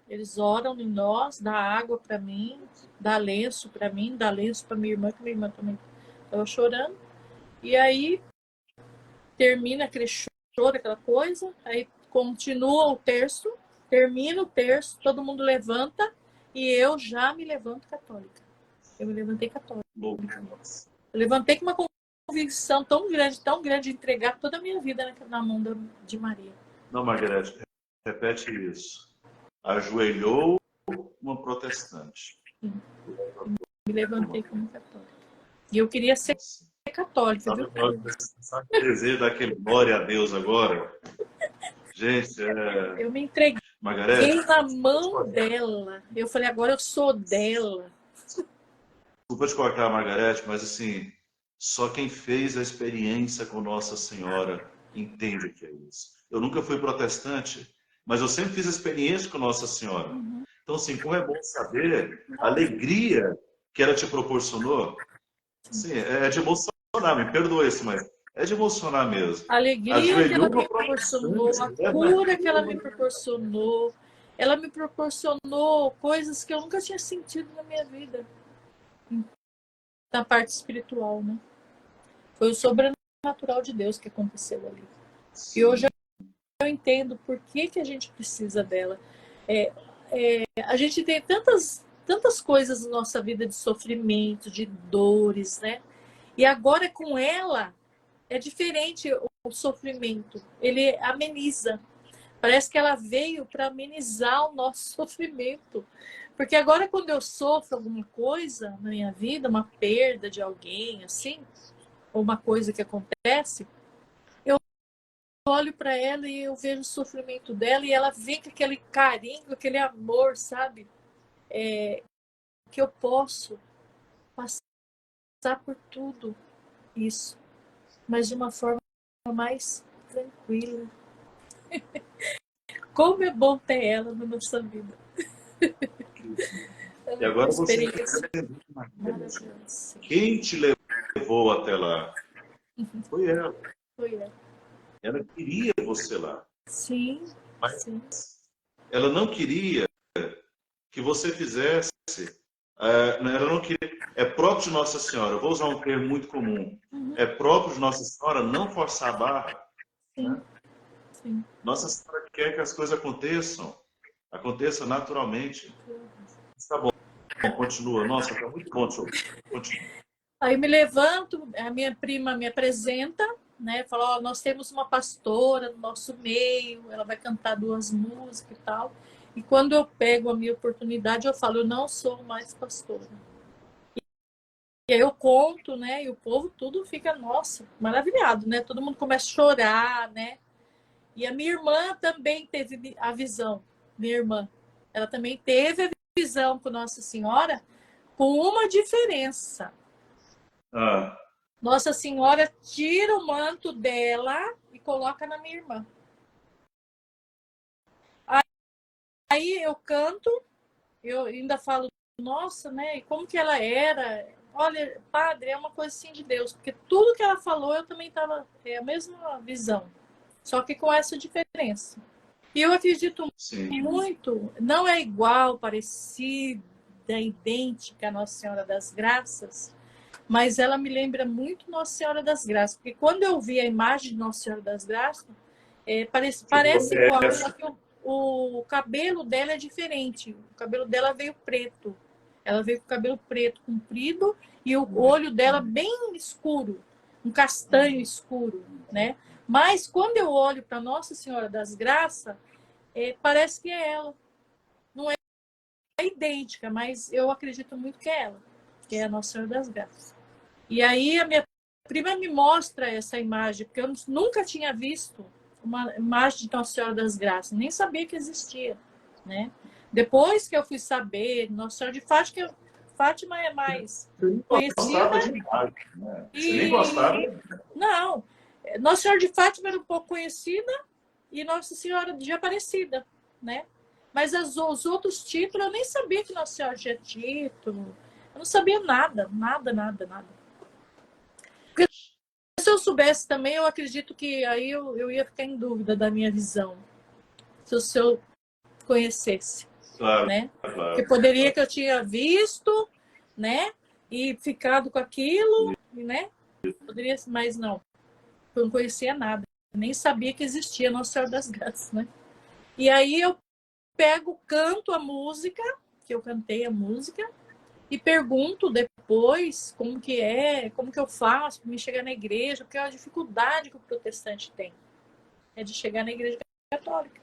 eles oram em nós, dá água para mim, dá lenço para mim, dá lenço para minha irmã, que minha irmã também estava chorando. E aí termina aquele choro, aquela coisa, aí continua o terço, termina o terço, todo mundo levanta e eu já me levanto católica. Eu me levantei católica. Eu levantei com uma convicção tão grande de entregar toda a minha vida na mão de Maria. Não, Margarete, repete isso. Ajoelhou uma protestante. Sim. Me levantei como católica. E eu queria ser católica, viu? Sabe o desejo daquele glória a Deus agora? Gente, eu me entreguei Margarete, na mão dela. Eu falei, agora eu sou dela. Desculpa te cortar, Margarete, mas assim, só quem fez a experiência com Nossa Senhora entende o que é isso. Eu nunca fui protestante, mas eu sempre fiz a experiência com Nossa Senhora. Então, assim, como é bom saber a alegria que ela te proporcionou. Sim, é de emocionar, me perdoe isso, mas é de emocionar mesmo. A alegria que ela me proporcionou, a cura que ela me proporcionou. Ela me proporcionou coisas que eu nunca tinha sentido na minha vida. Na parte espiritual, né? Foi o sobrenatural de Deus que aconteceu ali. Sim. E hoje eu entendo por que a gente precisa dela. A gente tem tantas coisas na nossa vida de sofrimento, de dores, né? E agora com ela é diferente o sofrimento. Ele ameniza. Parece que ela veio para amenizar o nosso sofrimento. Porque agora quando eu sofro alguma coisa na minha vida, uma perda de alguém, assim, ou uma coisa que acontece, eu olho para ela e eu vejo o sofrimento dela e ela vem com aquele carinho, aquele amor, sabe? Que eu posso passar por tudo isso, mas de uma forma mais tranquila. Como é bom ter ela na nossa vida. E agora você quem te levou até lá? Foi ela. Foi ela. Ela queria você lá. Sim, Mas sim. ela não queria que você fizesse. Ela não queria. É próprio de Nossa Senhora, eu vou usar um termo muito comum. É próprio de Nossa Senhora não forçar a barra. Sim, Né? sim. Nossa Senhora quer que as coisas aconteçam naturalmente. Tá bom, continua. Nossa, tá muito bom, senhor. Continua. Aí eu me levanto, a minha prima me apresenta, né? Fala, ó, nós temos uma pastora no nosso meio, ela vai cantar 2 músicas e tal. E quando eu pego a minha oportunidade, eu falo, eu não sou mais pastora. E aí eu conto, né? E o povo tudo fica, nossa, maravilhado, né? Todo mundo começa a chorar, né? E a minha irmã também teve a visão, minha irmã. Ela também teve a visão com Nossa Senhora, com uma diferença. Nossa Senhora tira o manto dela e coloca na minha irmã. Aí eu canto, eu ainda falo, nossa, né? E como que ela era? Olha, padre, é uma coisa assim de Deus, porque tudo que ela falou eu também estava a mesma visão, só que com essa diferença. E eu acredito muito, não é igual, parecida, idêntica a Nossa Senhora das Graças, mas ela me lembra muito Nossa Senhora das Graças, porque quando eu vi a imagem de Nossa Senhora das Graças, parece igual, só que o cabelo dela é diferente. O cabelo dela veio preto. Ela veio com o cabelo preto comprido e o olho dela bem escuro, um castanho escuro, né? Mas quando eu olho para Nossa Senhora das Graças, parece que é ela. Não é idêntica, mas eu acredito muito que é ela, que é a Nossa Senhora das Graças. E aí a minha prima me mostra essa imagem, porque eu nunca tinha visto uma imagem de Nossa Senhora das Graças, nem sabia que existia, né? Depois que eu fui saber, Nossa Senhora de Fátima, Fátima é mais conhecida. Você nem gostava? Não, Nossa Senhora de Fátima era um pouco conhecida e Nossa Senhora de Aparecida, né? Mas os outros títulos eu nem sabia que Nossa Senhora tinha título. Eu não sabia nada, nada, nada, nada. Se eu soubesse também, eu acredito que aí eu ia ficar em dúvida da minha visão. Se eu conhecesse. Claro, né? claro. Porque poderia que eu tinha visto, né? E ficado com aquilo, né? Poderia, mas não. Eu não conhecia nada. Nem sabia que existia Nossa Senhora das Graças, né? E aí eu pego, canto a música, que eu cantei a música, e pergunto depois como que é, como que eu faço para me chegar na igreja, porque é a dificuldade que o protestante tem é de chegar na igreja católica.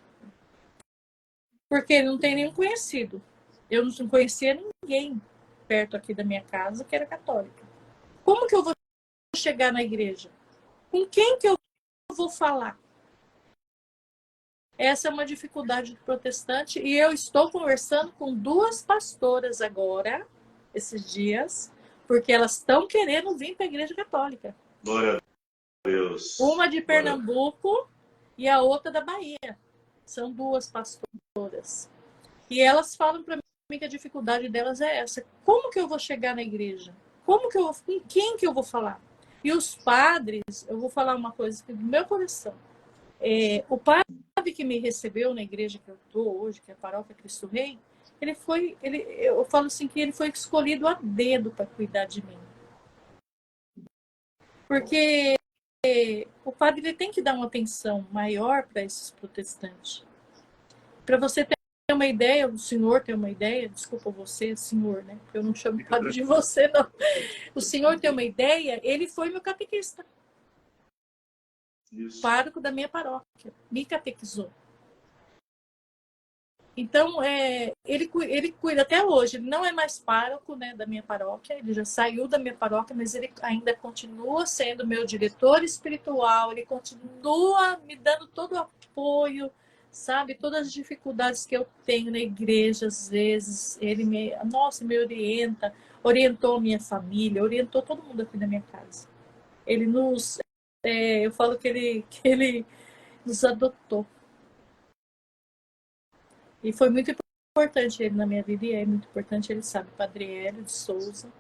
Porque ele não tem nenhum conhecido. Eu não conhecia ninguém perto aqui da minha casa que era católica. Como que eu vou chegar na igreja? Com quem que eu vou falar? Essa é uma dificuldade do protestante e eu estou conversando com 2 pastoras agora, esses dias, porque elas estão querendo vir para a igreja católica. Glória a Deus. Uma de Pernambuco e a outra da Bahia. São 2 pastoras. E elas falam para mim que a dificuldade delas é essa. Como que eu vou chegar na igreja? Com quem que eu vou falar? E os padres, eu vou falar uma coisa do meu coração. O padre que me recebeu na igreja que eu estou hoje, que é a Paróquia Cristo Rei, eu falo assim que ele foi escolhido a dedo para cuidar de mim. Porque o padre ele tem que dar uma atenção maior para esses protestantes. Para você ter uma ideia, o senhor tem uma ideia, desculpa você, senhor, né? Eu não chamo padre de você, não. O senhor tem uma ideia, ele foi meu catequista. Pároco da minha paróquia, me catequizou. Então, ele cuida até hoje. Ele não é mais pároco, né, da minha paróquia, ele já saiu da minha paróquia, mas ele ainda continua sendo meu diretor espiritual, ele continua me dando todo o apoio, sabe? Todas as dificuldades que eu tenho na igreja, às vezes, me orienta, orientou minha família, orientou todo mundo aqui da minha casa. Ele eu falo que ele nos adotou. E foi muito importante ele na minha vida, e é muito importante, ele sabe, Padre Hélio de Souza.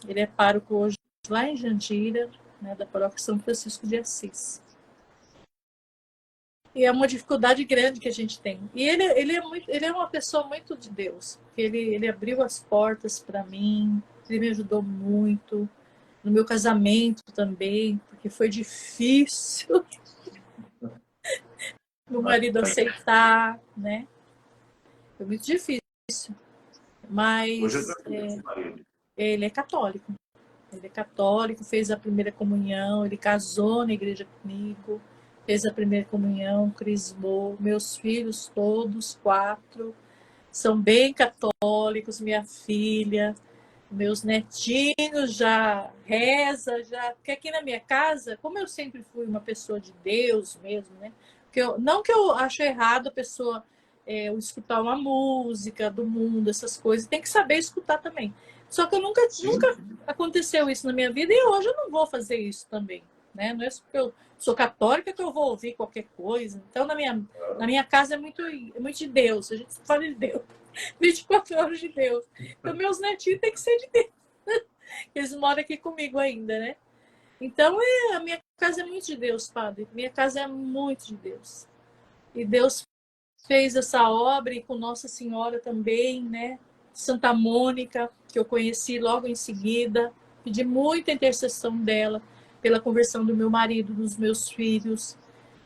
Ele é pároco hoje lá em Jandira, né, da paróquia São Francisco de Assis. E é uma dificuldade grande que a gente tem. E ele é uma pessoa muito de Deus. Ele abriu as portas para mim, ele me ajudou muito. No meu casamento também, porque foi difícil meu marido aceitar, né? Foi muito difícil. Mas ele é católico. Ele é católico, fez a primeira comunhão, ele casou na igreja comigo, fez a primeira comunhão, crismou. Meus filhos todos, 4, são bem católicos, minha filha, meus netinhos já reza, porque aqui na minha casa, como eu sempre fui uma pessoa de Deus mesmo, né? Não que eu acho errado a pessoa escutar uma música do mundo, essas coisas, tem que saber escutar também. Só que nunca aconteceu isso na minha vida e hoje eu não vou fazer isso também, né? Não é porque eu sou católica que eu vou ouvir qualquer coisa. Então, na minha casa é muito de Deus, a gente fala de Deus. 24 horas de Deus. Então, meus netinhos têm que ser de Deus. Eles moram aqui comigo ainda, né? Então, a minha casa é muito de Deus, Padre. Minha casa é muito de Deus. E Deus fez essa obra, e com Nossa Senhora também, né? Santa Mônica, que eu conheci logo em seguida. Pedi muita intercessão dela pela conversão do meu marido, dos meus filhos,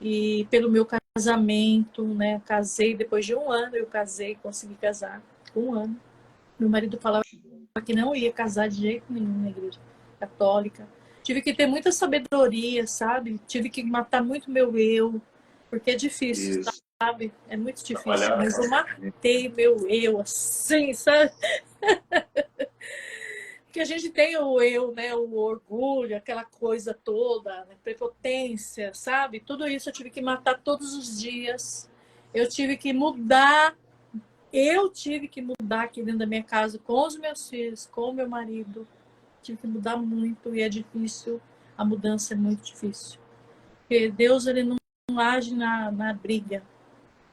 e pelo meu casamento, né? Casei, depois de 1 ano eu casei, consegui casar com 1 ano. Meu marido falava que não ia casar de jeito nenhum na igreja católica. Tive que ter muita sabedoria, sabe? Tive que matar muito meu eu, porque é difícil, sabe? É muito difícil, mas eu matei meu eu, assim, sabe? Porque a gente tem o eu, né? O orgulho, aquela coisa toda, né? Prepotência, sabe? Tudo isso eu tive que matar todos os dias. Eu tive que mudar aqui dentro da minha casa, com os meus filhos, com o meu marido. Tive que mudar muito e é difícil. A mudança é muito difícil. Porque Deus, ele não age na briga,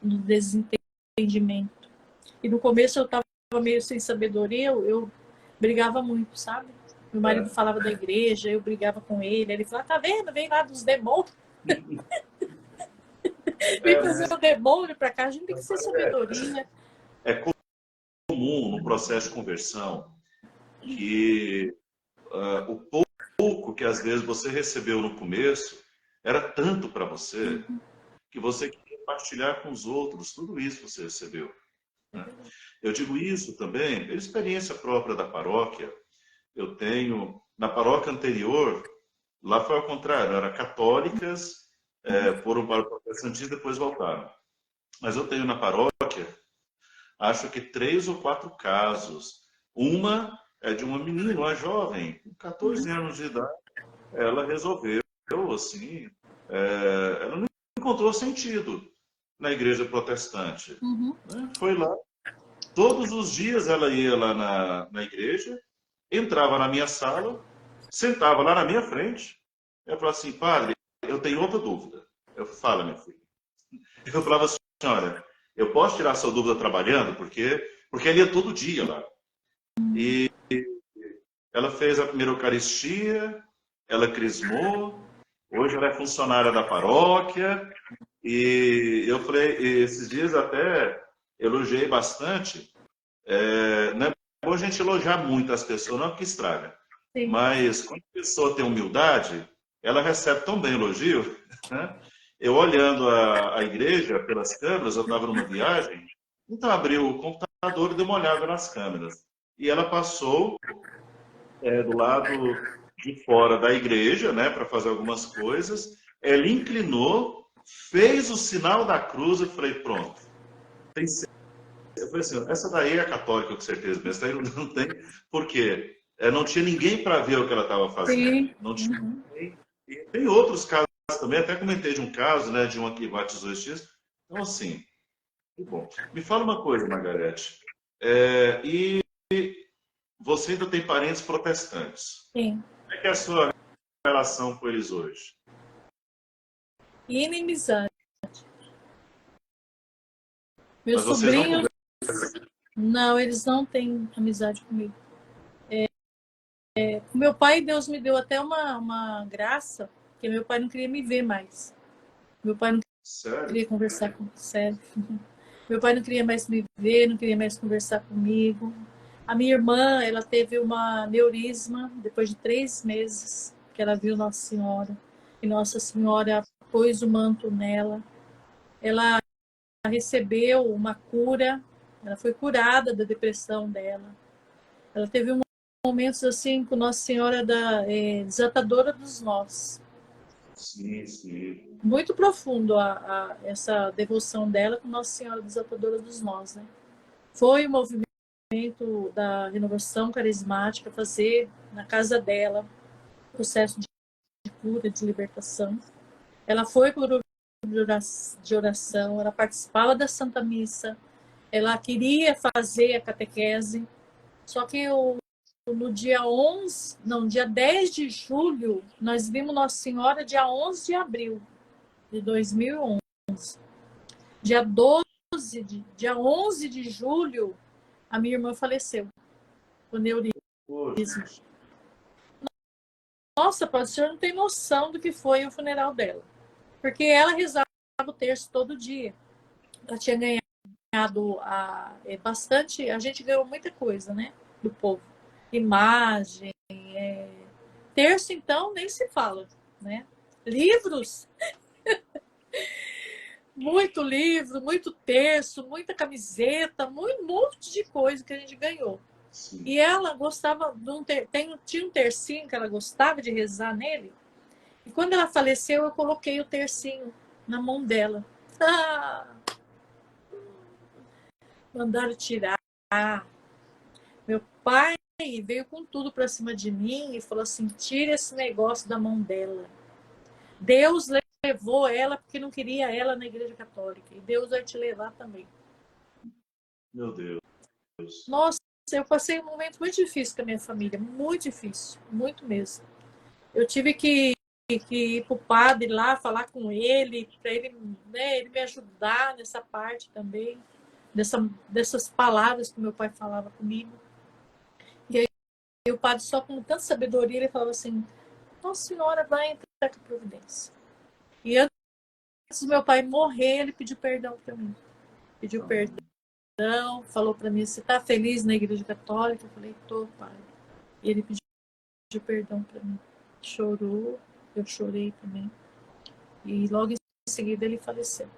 no desentendimento. E no começo eu estava meio sem sabedoria, eu brigava muito, sabe? Meu marido falava da igreja, eu brigava com ele. Ele falava, tá vendo? Vem lá dos demônios. Vem trazer o demônio para cá. A gente tem que ter sabedoria. É comum no processo de conversão que o pouco que às vezes você recebeu no começo era tanto para você que você queria partilhar com os outros tudo isso você recebeu, né? Eu digo isso também pela experiência própria da paróquia. Eu tenho, na paróquia anterior, lá foi ao contrário, eram católicas, foram para o protestantismo e depois voltaram. Mas eu tenho na paróquia, acho que 3 ou 4 casos. Uma é de uma menina, uma jovem, com 14 anos de idade. Ela resolveu, assim, ela não encontrou sentido na igreja protestante. Né? Foi lá, todos os dias ela ia lá na igreja, entrava na minha sala, sentava lá na minha frente, ela falava assim, padre, eu tenho outra dúvida. Eu falo, minha filha. Eu falava assim, senhora, eu posso tirar sua dúvida trabalhando? Porque ela ia todo dia lá. E ela fez a primeira Eucaristia, ela crismou, hoje ela é funcionária da paróquia, e eu falei, esses dias até elogiei bastante, não é bom a gente elogiar muito as pessoas, não é porque estraga, sim, mas quando a pessoa tem humildade, ela recebe tão bem elogio, né? Eu olhando a igreja pelas câmeras, eu estava numa viagem, então abri o computador e dei uma olhada nas câmeras. E ela passou do lado de fora da igreja, né, para fazer algumas coisas. Ela inclinou, fez o sinal da cruz e falei, pronto, tem eu falei assim, essa daí é católica com certeza, mas essa daí não tem, porque não tinha ninguém para ver o que ela estava fazendo. Sim. Não tinha Uhum. ninguém. E tem outros casos também, até comentei de um caso, né, de uma que batizou esses dias. Então, assim, que bom. Me fala uma coisa, Margarete. E você ainda tem parentes protestantes. Sim. Como é que é a sua relação com eles hoje? Inimizade. Meus Mas vocês não sobrinhos, conversam. não, eles não têm amizade comigo. Com meu pai, Deus me deu até uma graça, que meu pai não queria me ver mais. Meu pai não Sério? queria conversar comigo, sério. Meu pai não queria mais me ver, não queria mais conversar comigo. A minha irmã, ela teve uma aneurisma depois de 3 meses que ela viu Nossa Senhora. E Nossa Senhora pôs o manto nela. Ela recebeu uma cura, ela foi curada da depressão dela. Ela teve momentos assim com Nossa Senhora desatadora dos nós. Sim, sim. Muito profundo essa devoção dela com Nossa Senhora desatadora dos nós, né? Foi o movimento da renovação carismática fazer na casa dela processo de cura, de libertação. Ela foi para o grupo de oração, ela participava da Santa Missa, ela queria fazer a catequese, só que no dia 11, não, dia 10 de julho, nós vimos Nossa Senhora dia 11 de abril de 2011. Dia 11 de julho, a minha irmã faleceu com aneurisma. Poxa. Nossa, o senhor não tem noção do que foi o funeral dela. Porque ela rezava o terço todo dia. Ela tinha ganhado bastante, a gente ganhou muita coisa, né? Do povo. Imagem, terço, então, nem se fala, né? Livros, muito livro, muito terço, muita camiseta, muito monte de coisa que a gente ganhou. Sim. E ela gostava tinha um tercinho que ela gostava de rezar nele. E quando ela faleceu, eu coloquei o tercinho na mão dela. Ah, mandaram tirar. Meu pai veio com tudo para cima de mim e falou assim: tira esse negócio da mão dela. Deus levou ela porque não queria ela na Igreja Católica. E Deus vai te levar também. Meu Deus. Nossa, eu passei um momento muito difícil com a minha família. Muito difícil. Muito mesmo. Eu tive que ir para o padre lá, falar com ele, para ele, né, ele me ajudar nessa parte também, dessas palavras que meu pai falava comigo. E o padre, só com tanta sabedoria, ele falava assim: Nossa Senhora vai entrar com providência. E antes do meu pai morrer, ele pediu perdão para mim. Pediu perdão, falou para mim: Você está feliz na Igreja Católica? Eu falei: Tô, pai. E ele pediu perdão para mim. Chorou, eu chorei também. E logo em seguida ele faleceu.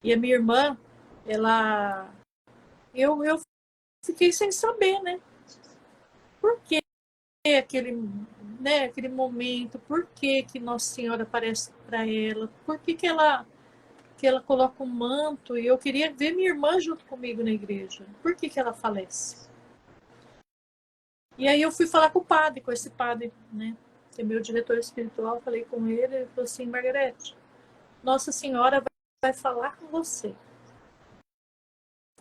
E a minha irmã, eu fiquei sem saber, né? Por que aquele momento, por que Nossa Senhora aparece para ela, por que ela coloca um manto, e eu queria ver minha irmã junto comigo na igreja. Por que ela falece? E aí eu fui falar com o padre, com esse padre, né? Que é meu diretor espiritual, falei com ele, ele falou assim: Margarete, Nossa Senhora vai falar com você.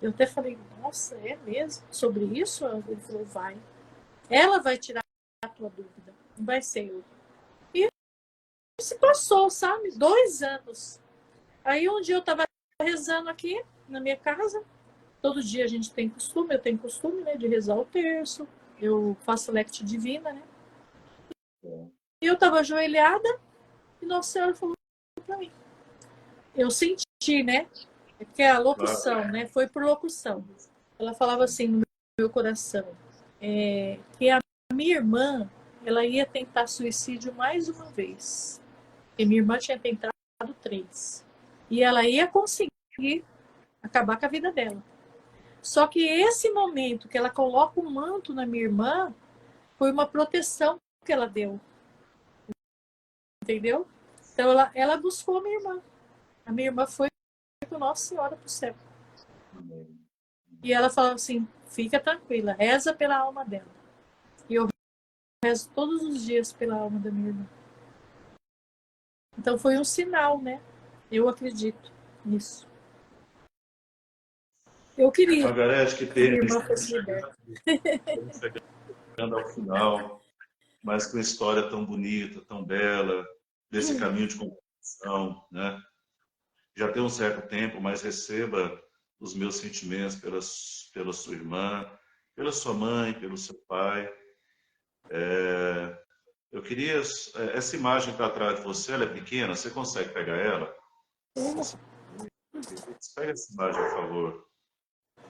Eu até falei: nossa, é mesmo? Sobre isso? Ele falou: vai. Ela vai tirar a tua dúvida, não vai ser eu. E se passou, sabe? 2 anos. Aí um dia eu estava rezando aqui na minha casa. Todo dia a gente tem costume, eu tenho costume, né, de rezar o terço. Eu faço lectio divina, né? E eu estava ajoelhada e Nossa Senhora falou para mim. Eu senti, né? Que é a locução, né? Foi por locução. Ela falava assim no meu coração, que a minha irmã, ela ia tentar suicídio mais uma vez. E minha irmã tinha tentado 3. E ela ia conseguir acabar com a vida dela. Só que esse momento que ela coloca o manto na minha irmã foi uma proteção que ela deu. Entendeu? Então ela buscou a minha irmã. A minha irmã foi com Nossa Senhora para o céu. E ela falava assim, fica tranquila, reza pela alma dela. E eu rezo todos os dias pela alma da minha irmã. Então foi um sinal, né? Eu acredito nisso. Eu queria Margarete, que que minha pena, irmã fosse liberta. estamos chegando ao final, mas com uma história tão bonita, tão bela, desse caminho de compreensão, né? Já tem um certo tempo, mas receba os meus sentimentos pela sua irmã, pela sua mãe, pelo seu pai. Eu queria... Essa imagem para trás de você, ela é pequena? Você consegue pegar ela? Pega essa imagem, por favor.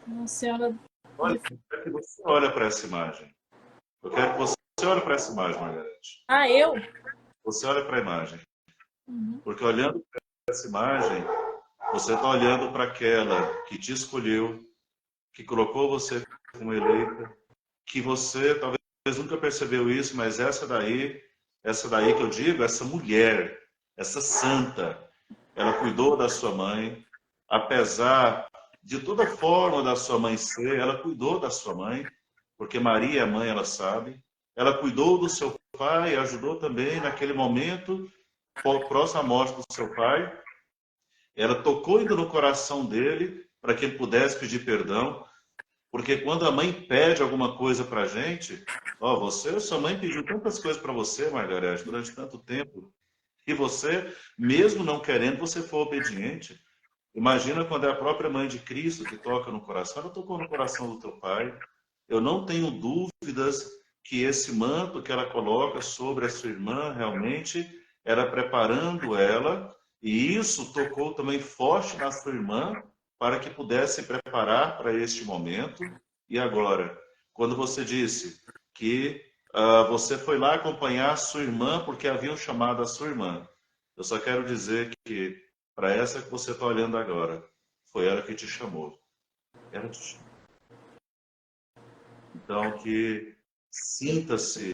Nossa Senhora. Olha, eu quero que você olhe para essa imagem. Eu quero que você olhe para essa imagem, Margarete. Ah, eu? Você olha para a imagem. Uhum. Porque olhando para essa imagem, você está olhando para aquela que te escolheu, que colocou você como eleita, que você talvez nunca percebeu isso, mas essa daí que eu digo, essa mulher, essa santa, ela cuidou da sua mãe, apesar de toda forma da sua mãe ser, ela cuidou da sua mãe, porque Maria é mãe, ela sabe. Ela cuidou do seu pai, ajudou também naquele momento, próximo à morte do seu pai. Ela tocou ainda no coração dele para que ele pudesse pedir perdão, porque quando a mãe pede alguma coisa para a gente, ó, sua mãe pediu tantas coisas para você, Margarete, durante tanto tempo, e você, mesmo não querendo, você foi obediente. Imagina quando é a própria mãe de Cristo que toca no coração. Ela tocou no coração do teu pai. Eu não tenho dúvidas que esse manto que ela coloca sobre a sua irmã realmente era preparando ela, e isso tocou também forte na sua irmã para que pudesse se preparar para este momento. E agora, quando você disse que você foi lá acompanhar a sua irmã porque haviam chamado a sua irmã, eu só quero dizer que para essa que você está olhando agora, foi ela que te chamou. Ela te chamou. Então, que sinta-se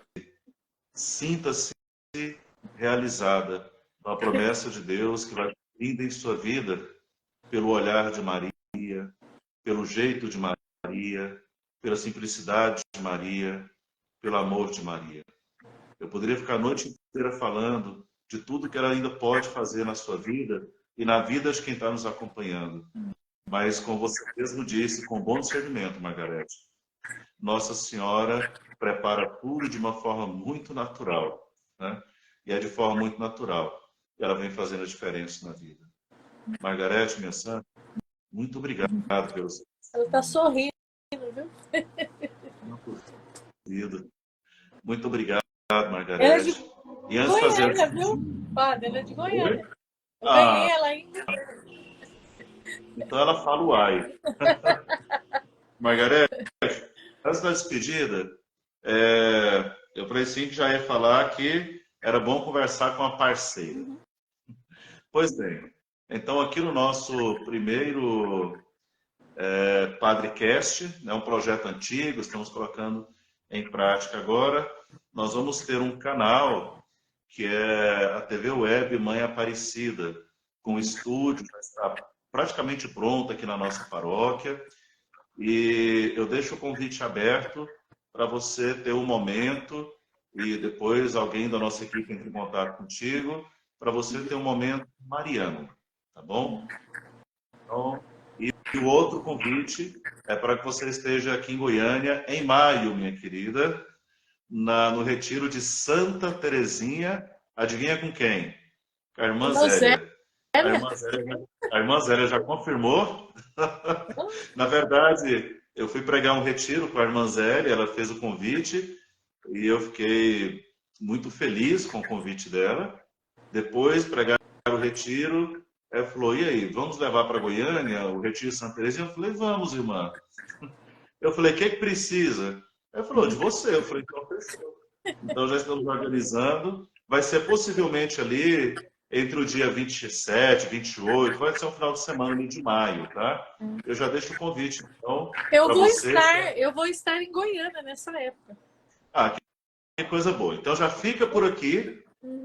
realizada na promessa de Deus que vai vir em sua vida pelo olhar de Maria, pelo jeito de Maria, pela simplicidade de Maria, pelo amor de Maria. Eu poderia ficar a noite inteira falando de tudo que ela ainda pode fazer na sua vida e na vida de quem está nos acompanhando. Mas, como você mesmo disse, com bom discernimento, Margarete, Nossa Senhora prepara tudo de uma forma muito natural, né? E é de forma muito natural. E ela vem fazendo a diferença na vida. Margarete, minha santa, muito obrigado pelo seu Ela está sorrindo, vida. Muito obrigado, ela é Margarete. de E antes de fazer... Goiânia, viu? Padre, ela é de Goiânia. Eu Ah, ganhei ela ainda. então ela fala uai. Margarete, antes da despedida, eu falei sim que já ia falar que era bom conversar com a parceira. Pois bem, então aqui no nosso primeiro Padrecast, é um projeto antigo, estamos colocando em prática agora, nós vamos ter um canal que é a TV Web Mãe Aparecida, com estúdio, já está praticamente pronto aqui na nossa paróquia. E eu deixo o convite aberto para você ter um momento e depois alguém da nossa equipe entre em contato contigo para você ter um momento mariano, tá bom? Então, e o outro convite é para que você esteja aqui em Goiânia em maio, minha querida, no retiro de Santa Terezinha. Adivinha com quem? Com a irmã Zélia. A irmã Zélia já confirmou. Na verdade, eu fui pregar um retiro com a irmã Zélia, ela fez o convite e eu fiquei muito feliz com o convite dela. Depois, pregar o retiro, ela falou, e aí, vamos levar para Goiânia o retiro de Santa Teresinha? Eu falei, vamos, irmã. Eu falei, o que precisa? Ela falou, de você. Eu falei, então, fechou. Então, já estamos organizando. Vai ser possivelmente ali entre o dia 27, 28, vai ser um final de semana ali de maio, tá? Eu já deixo o convite, então, para você. Eu vou estar em Goiânia nessa época. Ah, que coisa boa. Então, já fica por aqui,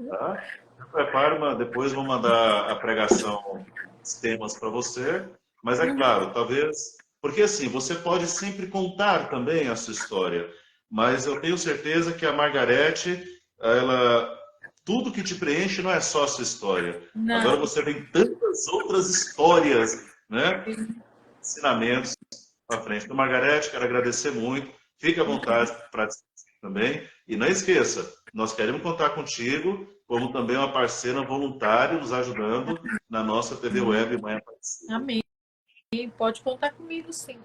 tá? Prepara depois vou mandar a pregação, os temas para você. Mas é claro, talvez... Porque assim, você pode sempre contar também a sua história, mas eu tenho certeza que a Margarete, ela... Tudo que te preenche não é só a sua história. Agora Não, você tem tantas outras histórias, né? Ensinamentos para frente. Então, Margarete, quero agradecer muito. Fique à vontade para também. E não esqueça, nós queremos contar contigo como também uma parceira voluntária nos ajudando na nossa TV Web Mãe Aparecida. amém. Pode contar comigo, sim.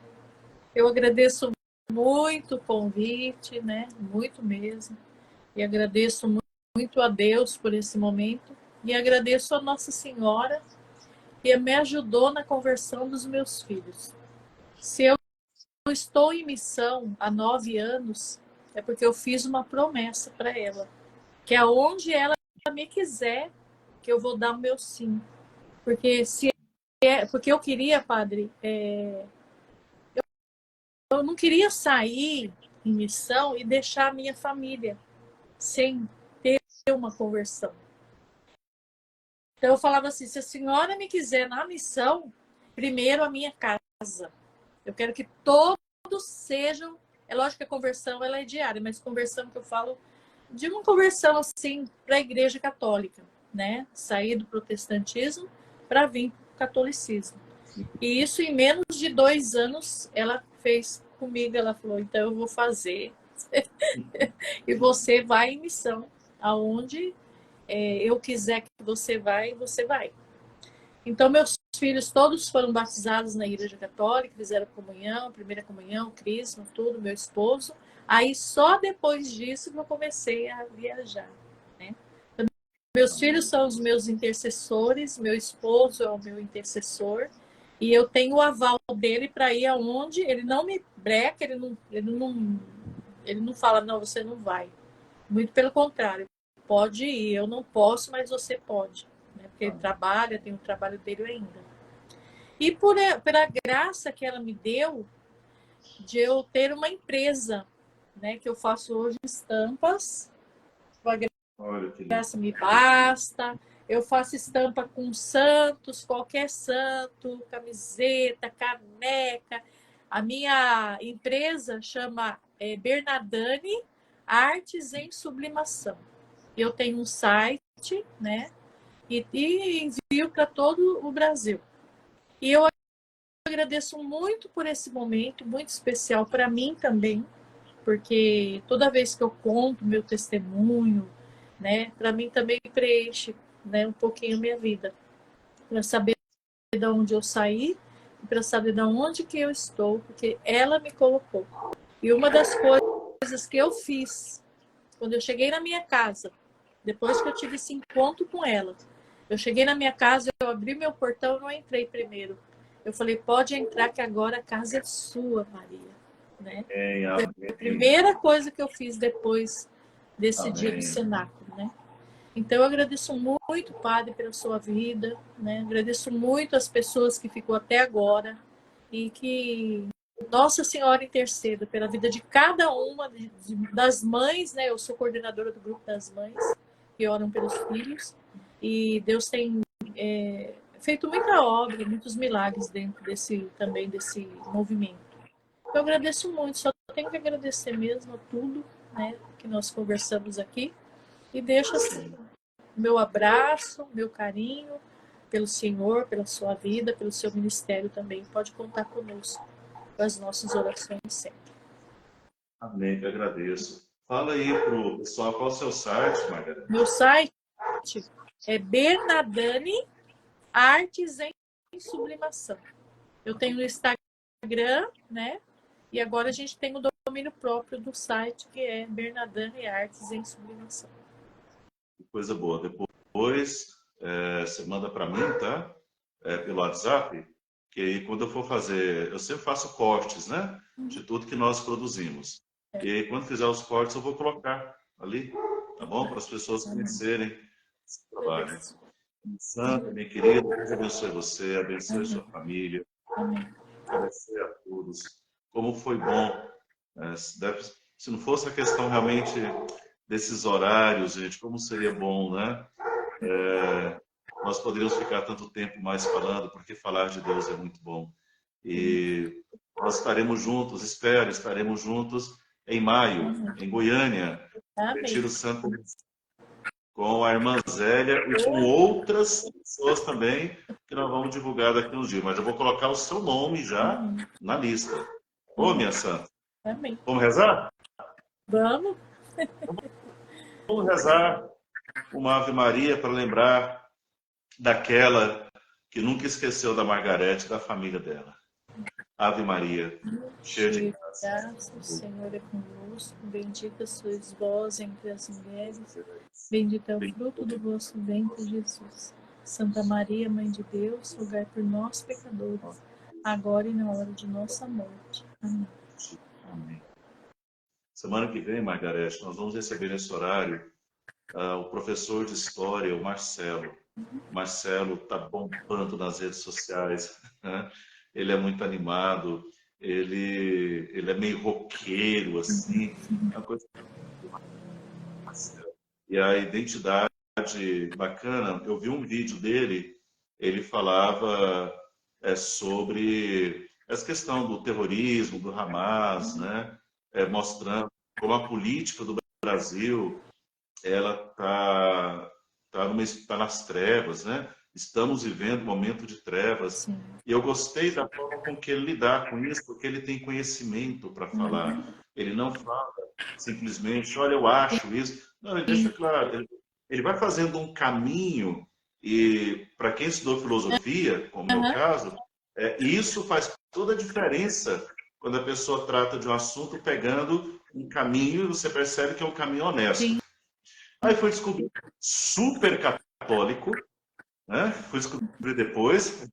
Eu agradeço muito o convite, né? Muito mesmo. E agradeço muito a Deus por esse momento. E agradeço a Nossa Senhora que me ajudou na conversão dos meus filhos. Se eu estou em missão há 9 anos, é porque eu fiz uma promessa para ela, que aonde ela me quiser, que eu vou dar o meu sim. Porque eu queria, padre, eu não queria sair em missão e deixar a minha família sem ter uma conversão. Então eu falava assim, se a senhora me quiser na missão, primeiro a minha casa. Eu quero que todos sejam... É lógico que a conversão ela é diária, mas conversão que eu falo de uma conversão assim para a Igreja Católica, né? Sair do protestantismo para vir para o catolicismo. E isso em menos de 2 anos ela fez comigo. Ela falou, então eu vou fazer e você vai em missão aonde eu quiser que você vai. Então meus filhos todos foram batizados na Igreja Católica, fizeram comunhão, primeira comunhão, crisma, tudo, meu esposo. Aí só depois disso que eu comecei a viajar, né? Então, meus filhos são os meus intercessores, meu esposo é o meu intercessor, e eu tenho o aval dele para ir aonde ele não me breca, ele não fala, não, você não vai. Muito pelo contrário, pode ir, eu não posso, mas você pode, né? Porque ele trabalha, tem o trabalho dele ainda. E pela graça que ela me deu de eu ter uma empresa, né, que eu faço hoje estampas, Olha que lindo. graça me basta. Eu faço estampa com santos, qualquer santo, camiseta, caneca. A minha empresa chama Bernadane Artes em Sublimação. Eu tenho um site, né? E envio para todo o Brasil. E eu agradeço muito por esse momento, muito especial para mim também, porque toda vez que eu conto meu testemunho, né, para mim também preenche, né, um pouquinho minha vida, para saber de onde eu saí, para saber de onde que eu estou, porque ela me colocou. E uma das coisas que eu fiz quando eu cheguei na minha casa, depois que eu tive esse encontro com ela, eu cheguei na minha casa, eu abri meu portão, não entrei primeiro. Eu falei, pode entrar que agora a casa é sua, Maria. Né? Foi a primeira coisa que eu fiz depois desse dia do cenáculo, né? Então eu agradeço muito, Padre, pela sua vida, né? Agradeço muito as pessoas que ficou até agora e que Nossa Senhora interceda pela vida de cada uma das mães, né? Eu sou coordenadora do grupo das mães que oram pelos filhos e Deus tem feito muita obra, muitos milagres dentro desse movimento. Eu agradeço muito, só tenho que agradecer mesmo a tudo, né, que nós conversamos aqui e deixo assim meu abraço, meu carinho pelo Senhor, pela sua vida, pelo seu ministério também. Pode contar conosco, com as nossas orações sempre. Amém, que agradeço. Fala aí pro pessoal qual é o seu site, Margarete. Meu site é Bernadane Artes em Sublimação. Eu tenho no Instagram, né? E agora a gente tem o domínio próprio do site, que é Bernadane Artes em Sublimação. Que coisa boa. Depois você manda para mim, tá? Pelo WhatsApp, que aí quando eu for fazer... Eu sempre faço cortes, né? De tudo que nós produzimos. E aí quando fizer os cortes eu vou colocar ali, tá bom? Para as pessoas conhecerem esse trabalho. Santa, minha querida, Deus abençoe você, abençoe a sua família. Amém. Agradecer a todos. Como foi bom. Se não fosse a questão realmente desses horários, gente, como seria bom, né? nós poderíamos ficar tanto tempo mais falando, porque falar de Deus é muito bom. E nós estaremos juntos, espero, estaremos juntos em maio, em Goiânia, Retiro Santo, com a irmã Zélia e com outras pessoas também, que nós vamos divulgar daqui uns dias. Mas eu vou colocar o seu nome já na lista. Ô, minha santa. Amém. Vamos rezar? Vamos. Vamos rezar uma Ave Maria para lembrar daquela que nunca esqueceu da Margarete e da família dela. Ave Maria, cheia de graça, o Senhor é convosco, bendita sois vós entre as mulheres, bendito é o fruto do vosso ventre, Jesus. Santa Maria, Mãe de Deus, rogai por nós, pecadores, agora e na hora de nossa morte. Amém. Amém. Semana que vem, Margarete, nós vamos receber nesse horário o professor de História, o Marcelo. Marcelo está bombando nas redes sociais, né? Ele é muito animado, ele é meio roqueiro, assim, uma coisa. E a identidade bacana, eu vi um vídeo dele, ele falava sobre essa questão do terrorismo, do Hamas, né? Mostrando como a política do Brasil, ela tá nas trevas, né? Estamos vivendo um momento de trevas. Sim. E eu gostei da forma com que ele lidar com isso, porque ele tem conhecimento para falar. Ele não fala simplesmente, olha, eu acho isso. Não, ele deixa claro. Ele vai fazendo um caminho, e para quem estudou filosofia, como é o meu caso, isso faz toda a diferença quando a pessoa trata de um assunto pegando um caminho e você percebe que é um caminho honesto. Sim. Aí foi descobrir super católico, né? Fui descobrir depois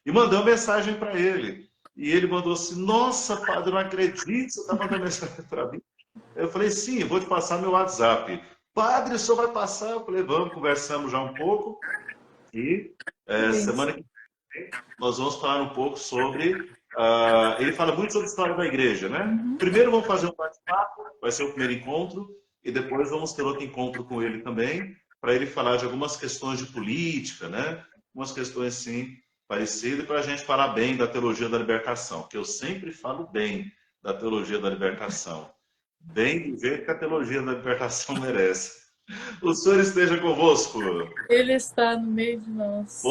e mandei uma mensagem para ele. E ele mandou assim: nossa, padre, não acredito, você está mandando mensagem para mim. Eu falei: sim, vou te passar meu WhatsApp. Padre, o senhor vai passar? Eu falei: vamos, conversamos já um pouco. E semana que vem nós vamos falar um pouco sobre... ele fala muito sobre a história da igreja, né? Primeiro vamos fazer um bate-papo, vai ser o primeiro encontro, e depois vamos ter outro encontro com ele também, para ele falar de algumas questões de política, né? Umas questões, sim, parecidas, para a gente falar bem da teologia da libertação, que eu sempre falo bem da teologia da libertação. Bem do jeito que a teologia da libertação merece. O Senhor esteja convosco. Ele está no meio de nós.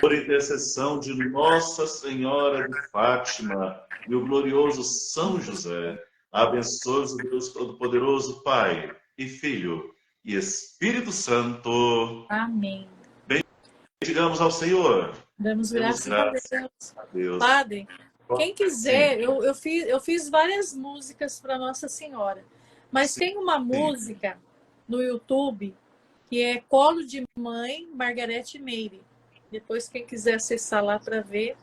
Por intercessão de Nossa Senhora de Fátima e o glorioso São José, abençoe-os o Deus Todo-Poderoso, Pai e Filho e Espírito Santo. Amém. Bendigamos ao Senhor. Damos graças a Deus. Padre, quem quiser, eu fiz várias músicas para Nossa Senhora, mas tem uma música no YouTube que é Colo de Mãe, Margarete Meire. Depois, quem quiser acessar lá para ver.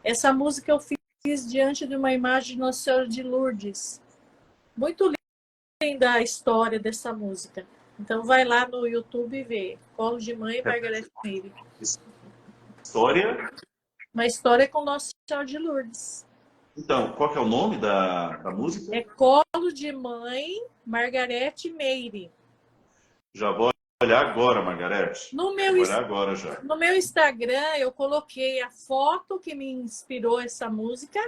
Essa música eu fiz diante de uma imagem de Nossa Senhora de Lourdes. Muito linda a história dessa música. Então, vai lá no YouTube e vê. Colo de Mãe, Margarete Meire. História? Uma história com Nossa Senhora de Lourdes. Então, qual que é o nome da música? É Colo de Mãe, Margarete Meire. Já vou olhar agora, Margarete. No meu Instagram, eu coloquei a foto que me inspirou essa música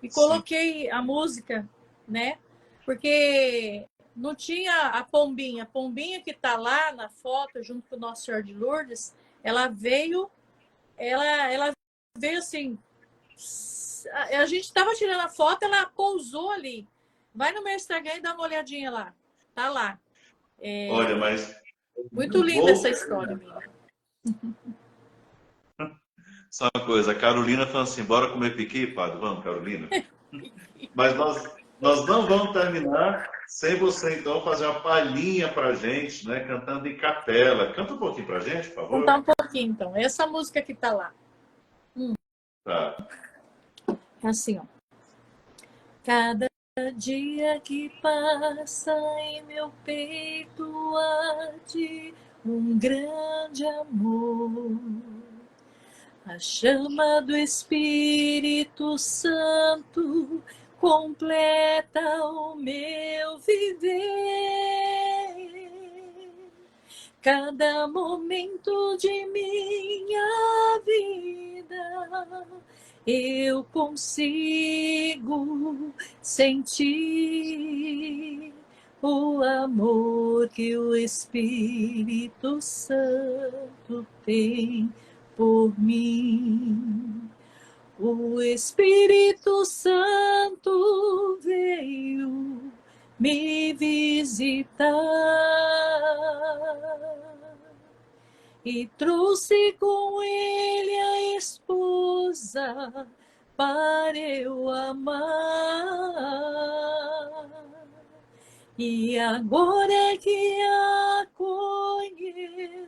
e coloquei a música, né? Porque não tinha a pombinha. A pombinha que está lá na foto, junto com o Nossa Senhora de Lourdes, ela veio assim... A gente estava tirando a foto, ela pousou ali. Vai no meu Instagram e dá uma olhadinha lá. Tá lá. Olha, mas... Muito linda essa história, minha. Só uma coisa, a Carolina falou assim: bora comer piqui, padre? Vamos, Carolina. Mas nós não vamos terminar sem você, então, fazer uma palhinha pra gente, né? Cantando em capela. Canta um pouquinho pra gente, por favor. Cantar um pouquinho, então. Essa música que tá lá. Tá. Assim, ó. Cada dia que passa em meu peito arde um grande amor. A chama do Espírito Santo completa o meu viver. cada momento de minha vida eu consigo sentir o amor que o Espírito Santo tem por mim. O Espírito Santo veio me visitar e trouxe com ele a esposa para eu amar. E agora que a conheço,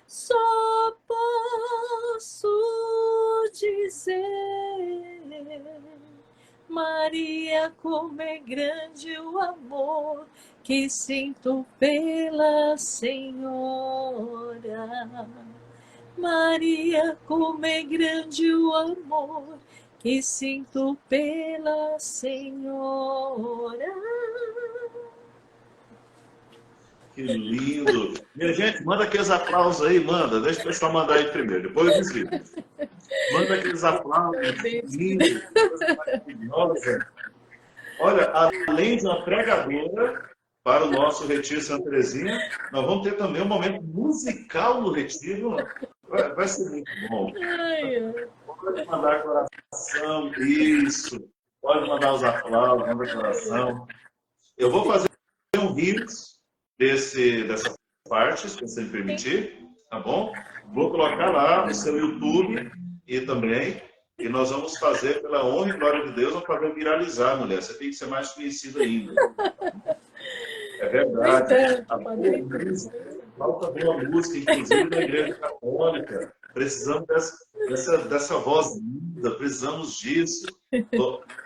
só posso dizer: Maria, como é grande o amor que sinto pela Senhora. Maria, como é grande o amor que sinto pela Senhora. Que lindo! Minha gente, manda aqueles aplausos aí, manda. Deixa o pessoal mandar aí primeiro, depois eu desligo. Manda aqueles aplausos lindos, coisa maravilhosa. Olha, além de uma pregadora para o nosso Retiro Santa Teresinha, nós vamos ter também um momento musical no Retiro. Vai ser muito bom. Pode mandar coração, isso. Pode mandar os aplausos, manda coração. Eu vou fazer um remix dessa parte, se você me permitir, tá bom? Vou colocar lá no seu YouTube e também, e nós vamos fazer, pela honra e glória de Deus, vamos fazer viralizar, mulher. Você tem que ser mais conhecida ainda. É verdade. Falta boa música, inclusive na Igreja Católica. Precisamos dessa voz linda, precisamos disso.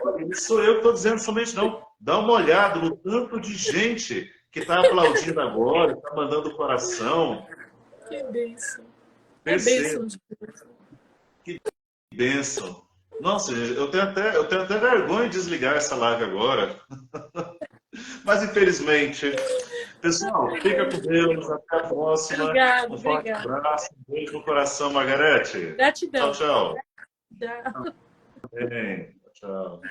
Olha, não sou eu que estou dizendo somente, não. Dá uma olhada no tanto de gente que está aplaudindo agora, está mandando coração. Que bênção. Perceba. Que bênção. Nossa, eu tenho até vergonha de desligar essa live agora. Mas, infelizmente, pessoal, fica com Deus. Até a próxima. Obrigado, um forte abraço. Um beijo no coração, Margarete. Gratidão. Tchau, tchau. Tchau. Bem, tchau.